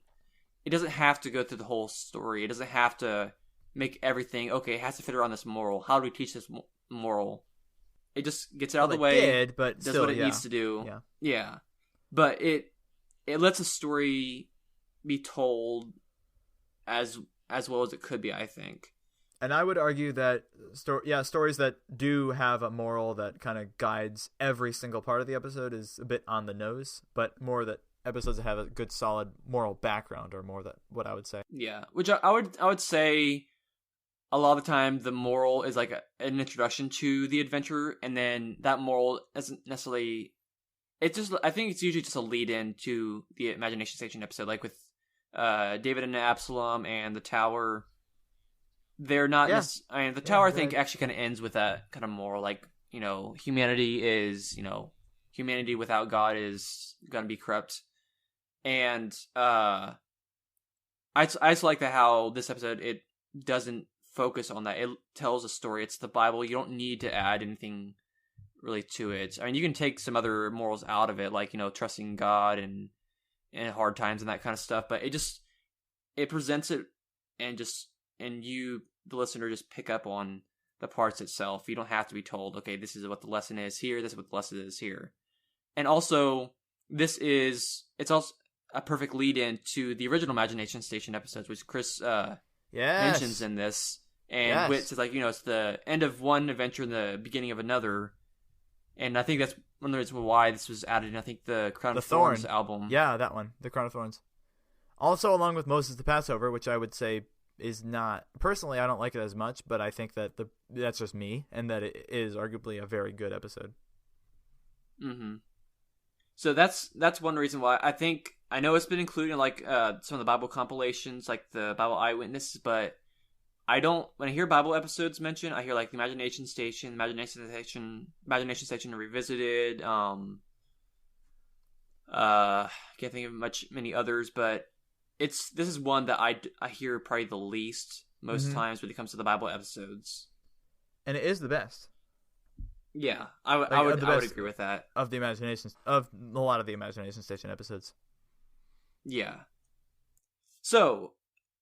have to go through the whole story. It doesn't have to make everything, it has to fit around this moral. How do we teach this moral? It just gets it out of the way, but does what it needs to do. Yeah. But it lets a story be told as well as it could be, I think. And I would argue that stories that do have a moral that kind of guides every single part of the episode is a bit on the nose, but more that episodes that have a good solid moral background are more that what I would say. Yeah, which I would say a lot of the time the moral is an introduction to the adventure, and then that moral isn't necessarily. I think it's usually just a lead in to the Imagination Station episode, like with David and Absalom and the Tower. They're not. The Tower, I think, actually kind of ends with that kind of moral, humanity is, humanity without God is gonna be corrupt, and I just like that how this episode it doesn't focus on that. It tells a story. It's the Bible. You don't need to add anything really to it. I mean, you can take some other morals out of it, like, you know, trusting God and hard times and that kind of stuff, but it presents it, and you, the listener, just pick up on the parts itself. You don't have to be told, okay, this is what the lesson is here, this is what the lesson is here. And also, it's also a perfect lead-in to the original Imagination Station episodes, which Chris mentions in this. And Wits is like, you know, it's the end of one adventure and the beginning of another. And I think that's one of the reasons why this was added in, I think, the Crown of Thorns album. Yeah, that one, the Crown of Thorns. Also, along with Moses the Passover, which I would say is not... Personally, I don't like it as much, but I think that that's just me, and that it is arguably a very good episode. Mm-hmm. So that's one reason why I know it's been included in, like, some of the Bible compilations, like the Bible Eyewitnesses, but when I hear Bible episodes mentioned, I hear, like, the Imagination Station Revisited, can't think of many others, but this is one that I hear probably the least most times when it comes to the Bible episodes. And it is the best. Yeah, I would agree with that. Of a lot of the Imagination Station episodes. Yeah. So,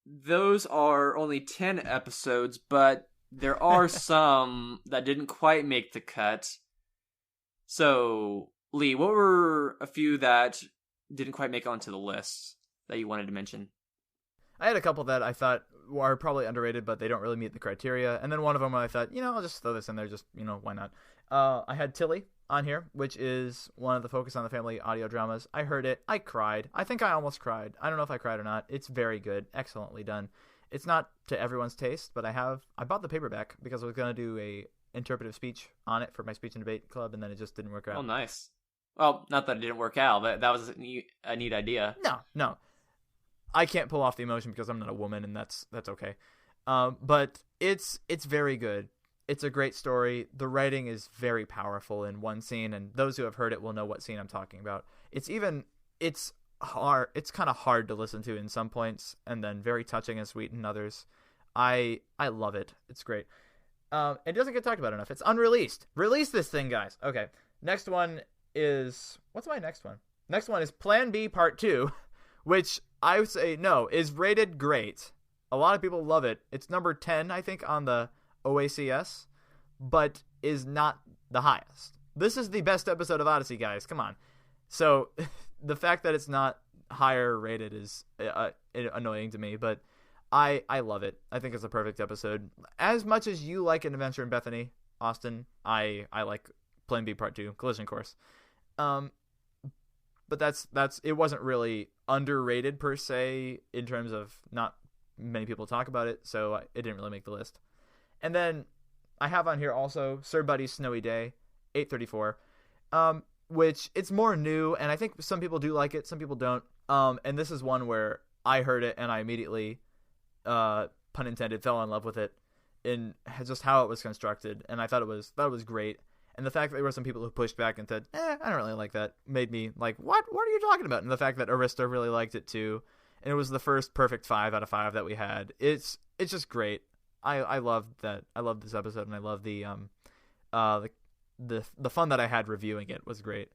those are only 10 episodes, but there are some that didn't quite make the cut. So, Lee, what were a few that didn't quite make it onto the list that you wanted to mention? I had a couple that I thought are probably underrated, but they don't really meet the criteria. And then one of them I thought, I'll just throw this in there, just, why not? I had Tilly on here, which is one of the Focus on the Family audio dramas. I heard it. I cried. I think I almost cried. I don't know if I cried or not. It's very good. Excellently done. It's not to everyone's taste, but I bought the paperback because I was going to do a interpretive speech on it for my speech and debate club, and then it just didn't work out. Oh, nice. Well, not that it didn't work out, but that was a neat idea. No. I can't pull off the emotion because I'm not a woman, and that's okay. But it's very good. It's a great story. The writing is very powerful in one scene, and those who have heard it will know what scene I'm talking about. It's hard. It's kind of hard to listen to in some points, and then very touching and sweet in others. I love it. It's great. It doesn't get talked about enough. It's unreleased. Release this thing, guys. Okay. Next one is... What's my next one? Next one is Plan B Part 2, which I would say, is rated great. A lot of people love it. It's number 10, I think, on the OACS, but is not the highest. This is the best episode of Odyssey, guys. Come on. So the fact that it's not higher rated is annoying to me, but I love it. I think it's a perfect episode. As much as you like An Adventure in Bethany, Austin, I like Plan B Part 2, Collision Course. But that's it wasn't really underrated per se in terms of not many people talk about it, so it didn't really make the list. And then I have on here also Sir Buddy's Snowy Day, 834, which it's more new, and I think some people do like it, some people don't. And this is one where I heard it and I immediately, pun intended, fell in love with it in just how it was constructed, and I thought it was great. And the fact that there were some people who pushed back and said, I don't really like that, made me like, what are you talking about? And the fact that Arista really liked it too, and it was the first perfect 5 out of 5 that we had. It's just great. I love that. I love this episode, and I love the fun that I had reviewing it was great.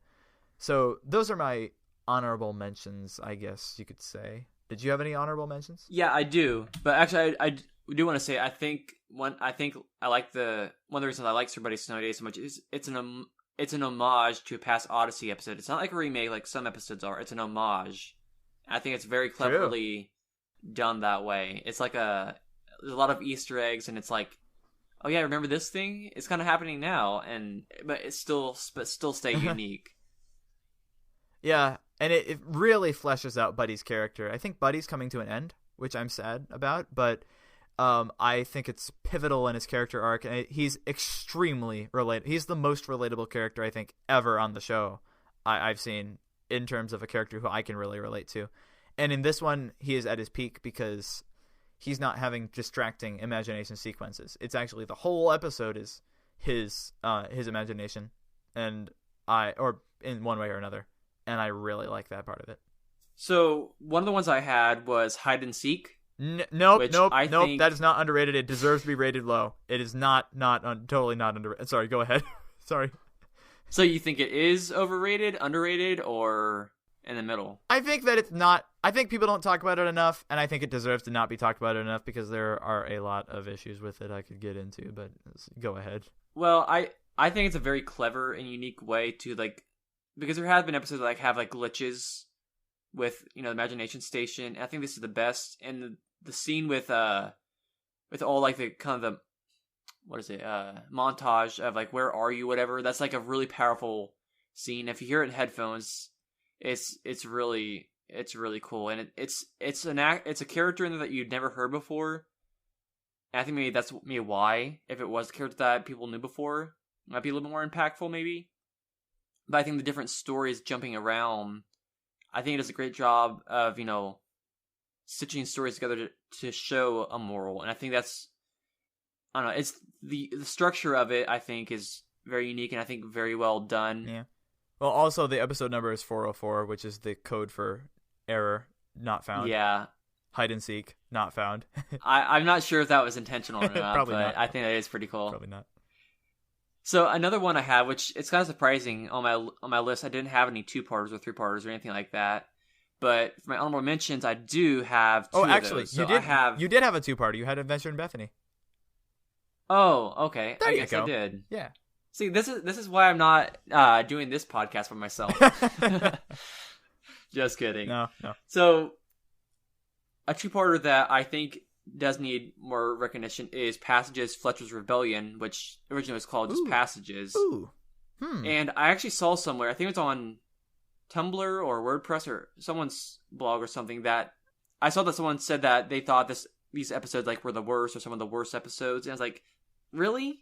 So those are my honorable mentions, I guess you could say. Did you have any honorable mentions? Yeah, I do. But actually, I do want to say I think one of the reasons I like Sir Buddy's Snowy Day so much is it's an homage to a past Odyssey episode. It's not like a remake like some episodes are. It's an homage. I think it's very cleverly done that way. It's like there's a lot of Easter eggs, and it's like, oh yeah, remember this thing? It's kind of happening now, but it's still stay unique. Yeah, and it really fleshes out Buddy's character. I think Buddy's coming to an end, which I'm sad about, but I think it's pivotal in his character arc, and he's extremely relatable. He's the most relatable character I think ever on the show I've seen in terms of a character who I can really relate to. And in this one, he is at his peak because he's not having distracting imagination sequences. It's actually the whole episode is his imagination, or in one way or another, and I really like that part of it. So one of the ones I had was Hide and Seek. Nope. That is not underrated. It deserves to be rated low. It is not totally not underrated. Sorry, go ahead. Sorry. So you think it is overrated, underrated, or in the middle? I think that it's not. I think people don't talk about it enough, and I think it deserves to not be talked about enough because there are a lot of issues with it I could get into, but go ahead. Well, I think it's a very clever and unique way to, like, because there have been episodes that, like, have, like, glitches with, you know, the Imagination Station, and I think this is the best, and the scene with all, like, the kind of the, what is it, montage of, like, where are you, whatever, that's, like, a really powerful scene. If you hear it in headphones, it's really cool, and it's a character in there that you'd never heard before, and I think maybe that's why, if it was a character that people knew before, it might be a little bit more impactful, maybe. But I think the different stories jumping around, I think it does a great job of, you know, stitching stories together to show a moral, and I think that's, I don't know, it's the structure of it, I think, is very unique, and I think very well done. Yeah. Well, also, the episode number is 404, which is the code for error, not found. Yeah. Hide and seek, not found. I'm not sure if that was intentional or not, Probably but not. I think that is pretty cool. Probably not. So another one I have, which it's kind of surprising on my list, I didn't have any 2-parters or 3-parters or anything like that. But for my honorable mentions, I do have 2 actually, of those. So you did have a 2-parter. You had Adventure in Bethany. Oh, okay. There I you guess go. I did. Yeah. See, this is why I'm not doing this podcast for myself. Just kidding. No. So, a 2-parter that I think does need more recognition is Passages Fletcher's Rebellion, which originally was called just Passages. Ooh. And I actually saw somewhere, I think it was on Tumblr or WordPress or someone's blog or something, that I saw that someone said that they thought these episodes, like, were the worst or some of the worst episodes. And I was like, really?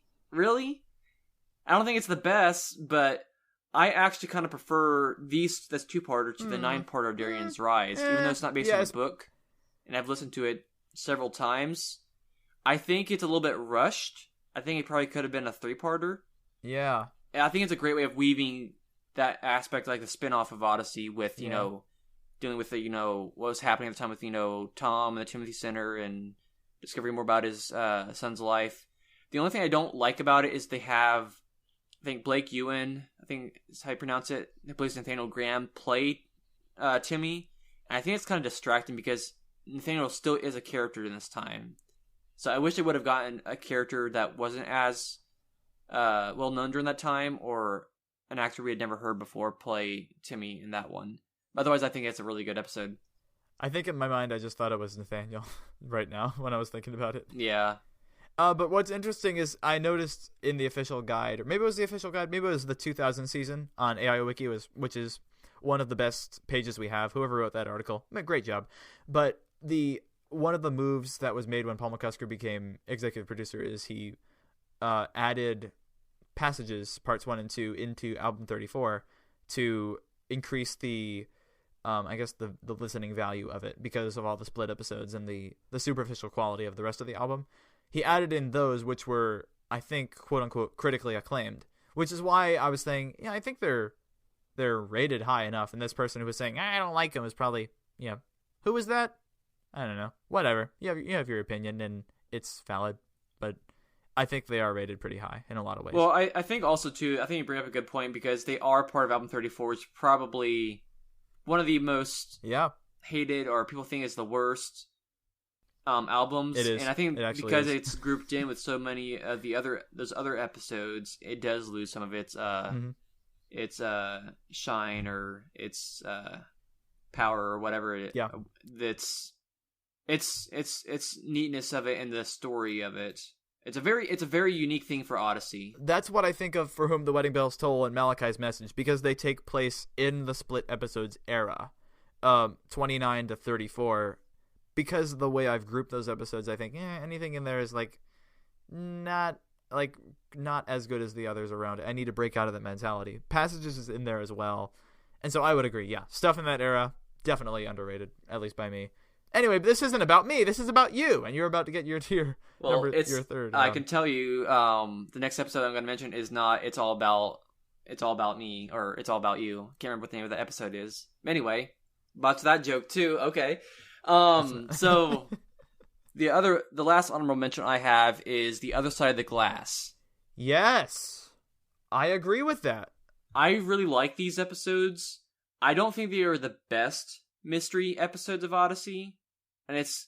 I don't think it's the best, but I actually kind of prefer this 2-parter to the 9-parter of Darian's Rise, even though it's not based on the book, and I've listened to it several times. I think it's a little bit rushed. I think it probably could have been a 3-parter. Yeah. And I think it's a great way of weaving that aspect, like the spin-off of Odyssey, with, you know, dealing with the, you know, what was happening at the time with, you know, Tom and the Timothy Center and discovering more about his son's life. The only thing I don't like about it is they have, I think, Blake Ewan, I think is how you pronounce it, who plays Nathaniel Graham, play Timmy. And I think it's kind of distracting because Nathaniel still is a character in this time. So I wish they would have gotten a character that wasn't as well known during that time, or an actor we had never heard before play Timmy in that one. Otherwise, I think it's a really good episode. I think in my mind I just thought it was Nathaniel right now when I was thinking about it. Yeah. But what's interesting is I noticed in the official guide, or maybe it was the official guide, maybe it was the 2000 season on AIO Wiki, which is one of the best pages we have. Whoever wrote that article, great job. But one of the moves that was made when Paul McCusker became executive producer is he added Passages parts 1 and 2 into album 34 to increase the I guess the listening value of it because of all the split episodes and the superficial quality of the rest of the album. He added in those, which were, I think, quote unquote, critically acclaimed, which is why I was saying, yeah, I think they're rated high enough. And this person who was saying, I don't like them, is probably, who was that? I don't know. Whatever. You have your opinion, and it's valid, but I think they are rated pretty high in a lot of ways. Well, I think also, too, I think you bring up a good point because they are part of album 34, which is probably one of the most hated, or people think is the worst albums. It is. And I think because it's grouped in with so many of those other episodes, it does lose some of its its shine or its power or whatever. It's neatness of it and the story of it. It's a very unique thing for Odyssey. That's what I think of For Whom the Wedding Bells Toll and Malachi's Message, because they take place in the split episodes era, 29 to 34. Because of the way I've grouped those episodes, I think anything in there is not as good as the others around it. I need to break out of that mentality. Passages is in there as well, and so I would agree. Yeah, stuff in that era definitely underrated, at least by me. Anyway, but this isn't about me. This is about you, and you're about to get your your third. I can tell you, the next episode I'm going to mention is not. It's all about me, or it's all about you. Can't remember what the name of the episode is. Anyway, botched that joke too. Okay. So the last honorable mention I have is The Other Side of the Glass. Yes, I agree with that. I really like these episodes. I don't think they are the best mystery episodes of Odyssey, and it's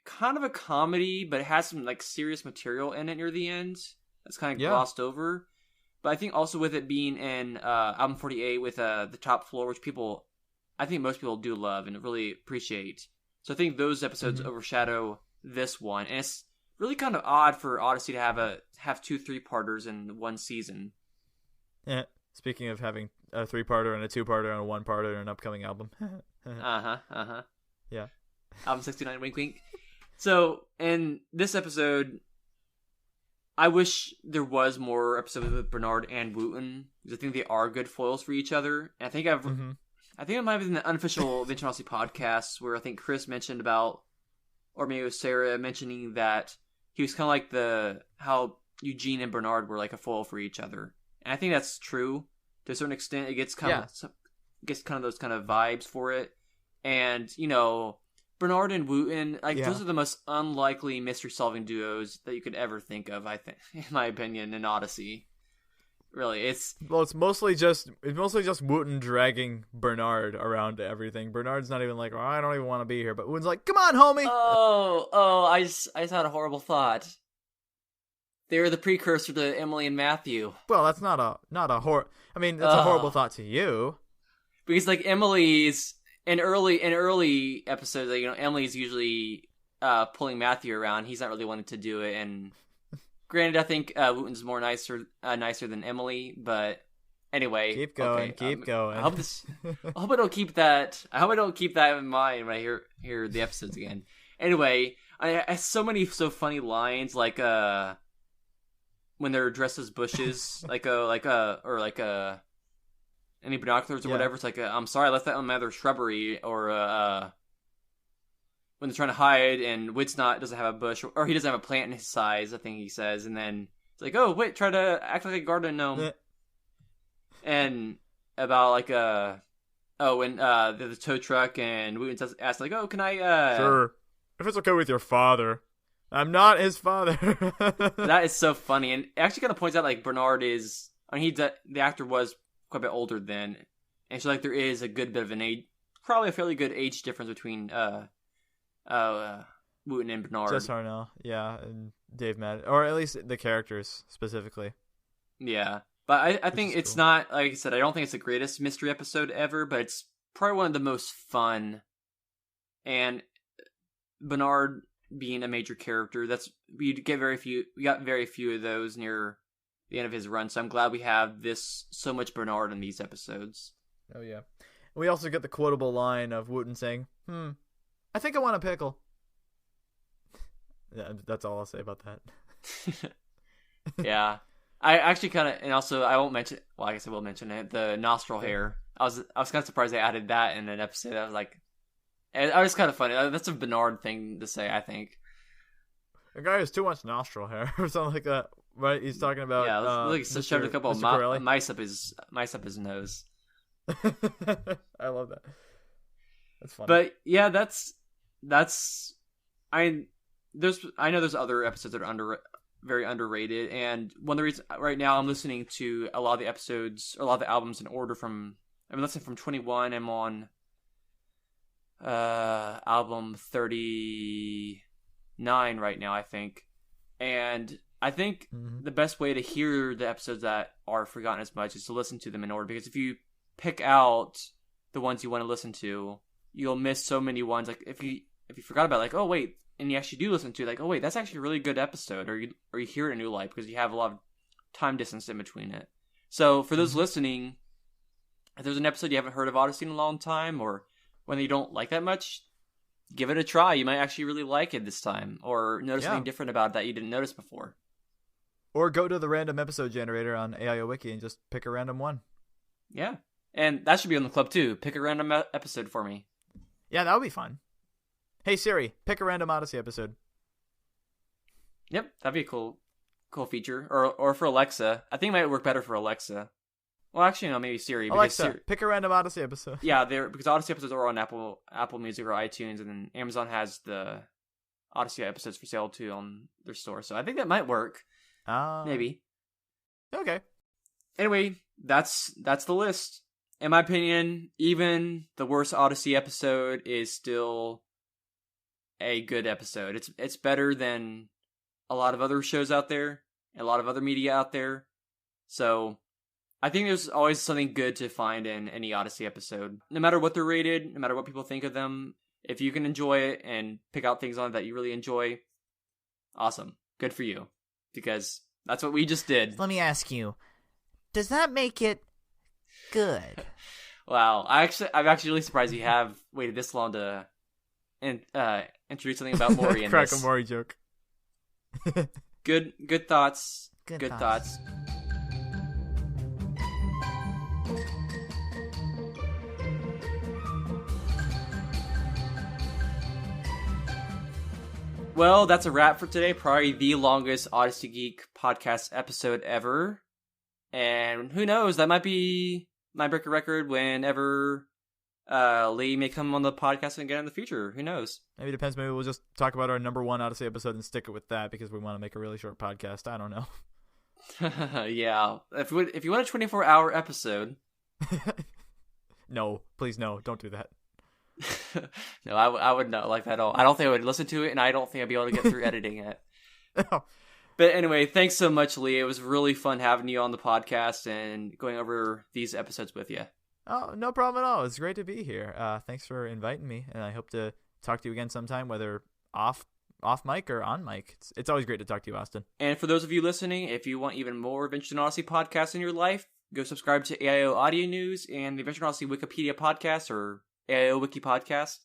kind of a comedy, but it has some like serious material in it near the end that's kind of glossed over. But I think also with it being in album 48 with the top floor, which I think most people do love and really appreciate. So I think those episodes overshadow this one, and it's really kind of odd for Odyssey to have 2 3-parters in one season. Yeah. Speaking of having a 3-parter and a 2-parter and a 1-parter in an upcoming album. Yeah. Album 69, wink wink. So, in this episode, I wish there was more episodes with Bernard and Wooten, because I think they are good foils for each other. And I think I think it might have been the unofficial Vince and Odyssey podcast where I think Chris mentioned about, or maybe it was Sarah mentioning that he was kind of like how Eugene and Bernard were like a foil for each other. And I think that's true to a certain extent. It gets kind of those kind of vibes for it. And, Bernard and Wooten, those are the most unlikely mystery solving duos that you could ever think of, I think, in my opinion, in Odyssey. Really, it's mostly just Wooten dragging Bernard around to everything. Bernard's not even like, I don't even want to be here, but Wooten's like, come on, homie. I just had a horrible thought. They were the precursor to Emily and Matthew. Well, that's not a I mean, that's a horrible thought to you. Because like Emily's in early episodes, Emily's usually pulling Matthew around. He's not really wanting to do it, and granted, I think Wooten's more nicer than Emily. But anyway, keep going. I hope I don't keep that. I hope I don't keep that in mind when I hear the episodes again. Anyway, I so many funny lines like when they're dressed as bushes, any binoculars or whatever. It's like, I'm sorry, I left that on my other shrubbery, or when they're trying to hide and Wit's doesn't have a bush, or he doesn't have a plant in his size, I think he says, and then it's like, oh, Wit, try to act like a garden gnome. And about when the tow truck and Wooten asks like, oh, can I Sure, if it's okay with your father. I'm not his father. That is so funny, and it actually kind of points out like Bernard is. I mean, the actor was quite a bit older then, and so like there is a good bit of an age, probably a fairly good age difference between Wooten and Bernard. Just Harnell, yeah, and Dave Madden, or at least the characters specifically. Yeah, but I think it's cool. Not, like I said, I don't think it's the greatest mystery episode ever, but it's probably one of the most fun. And Bernard being a major character, we got very few of those near the end of his run, so I'm glad we have so much Bernard in these episodes. Oh yeah. We also get the quotable line of Wooten saying, I think I want a pickle. Yeah, that's all I'll say about that. Yeah. I actually kind of, and also I won't mention, well, I guess I will mention it, the nostril hair. I was kind of surprised they added that in an episode. I was like, I was kind of funny. That's a Bernard thing to say, I think. The guy has too much nostril hair or something like that, right? He's talking about shoved a couple of mice up his nose. I love that. That's funny. But yeah, I know there's other episodes that are very underrated, and one of the reasons right now I'm listening to a lot of the episodes, or a lot of the albums in order from 21. I'm on album 39 right now, I think. And I think the best way to hear the episodes that are forgotten as much is to listen to them in order, because if you pick out the ones you want to listen to, you'll miss so many ones. Like if you forgot about it, like, oh wait, and you actually do listen to it, like, oh wait, that's actually a really good episode, or you hear it in a new light because you have a lot of time distance in between it. So for those listening, if there's an episode you haven't heard of Odyssey in a long time, or when you don't like that much, give it a try. You might actually really like it this time, or notice something different about it that you didn't notice before. Or go to the random episode generator on AIO Wiki and just pick a random one. Yeah. And that should be on the club too. Pick a random episode for me. Yeah, that would be fun. Hey Siri, pick a random Odyssey episode. Yep, that'd be a cool feature. Or for Alexa. I think it might work better for Alexa. Well, actually, no, maybe Siri. Alexa, pick a random Odyssey episode. Yeah, because Odyssey episodes are on Apple Music or iTunes, and then Amazon has the Odyssey episodes for sale too on their store. So I think that might work. Maybe. Okay. Anyway, that's the list. In my opinion, even the worst Odyssey episode is still a good episode. It's better than a lot of other shows out there, a lot of other media out there. So I think there's always something good to find in any Odyssey episode. No matter what they're rated, no matter what people think of them, if you can enjoy it and pick out things on it that you really enjoy, awesome. Good for you. Because that's what we just did. Let me ask you, does that make it good? Wow. I'm actually really surprised you have waited this long to introduce something about Mori in Crack this. a Mori joke. Good thoughts. Good thoughts. Well, that's a wrap for today. Probably the longest Odyssey Geek podcast episode ever. And who knows, that might break a record whenever Lee may come on the podcast again in the future. Who knows? Maybe it depends. Maybe we'll just talk about our number one Odyssey episode and stick it with that because we want to make a really short podcast. I don't know. Yeah. If you want a 24-hour episode. No, please no. Don't do that. No, I would not like that at all. I don't think I would listen to it, and I don't think I'd be able to get through editing it. But anyway, thanks so much, Lee. It was really fun having you on the podcast and going over these episodes with you. Oh, no problem at all. It's great to be here. Thanks for inviting me, and I hope to talk to you again sometime, whether off mic or on mic. It's always great to talk to you, Austin. And for those of you listening, if you want even more Adventure in Odyssey podcasts in your life, go subscribe to AIO Audio News and the Adventure in Odyssey Wikipedia podcast or AIO Wiki podcast,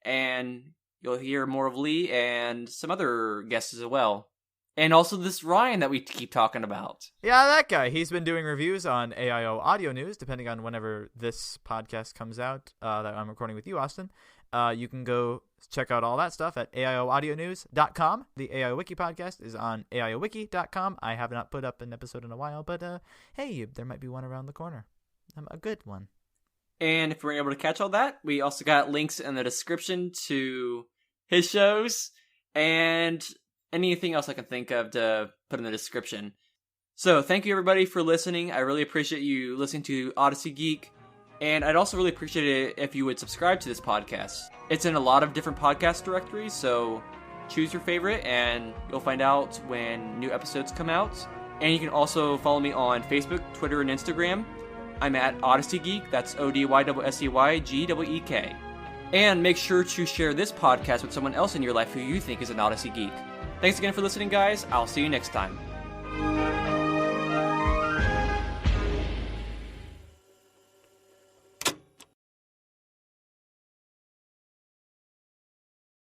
and you'll hear more of Lee and some other guests as well. And also this Ryan that we keep talking about. Yeah, that guy. He's been doing reviews on AIO Audio News, depending on whenever this podcast comes out that I'm recording with you, Austin. You can go check out all that stuff at AIOaudionews.com. The AIO Wiki podcast is on AIOwiki.com. I have not put up an episode in a while, but hey, there might be one around the corner. A good one. And if you weren't able to catch all that, we also got links in the description to his shows and anything else I can think of to put in the description. So thank you everybody for listening. I really appreciate you listening to Odyssey Geek. And I'd also really appreciate it if you would subscribe to this podcast. It's in a lot of different podcast directories, so choose your favorite and you'll find out when new episodes come out. And you can also follow me on Facebook, Twitter, and Instagram. I'm at Odyssey Geek. That's ODYSSEYGEEK. And make sure to share this podcast with someone else in your life who you think is an Odyssey Geek. Thanks again for listening, guys. I'll see you next time.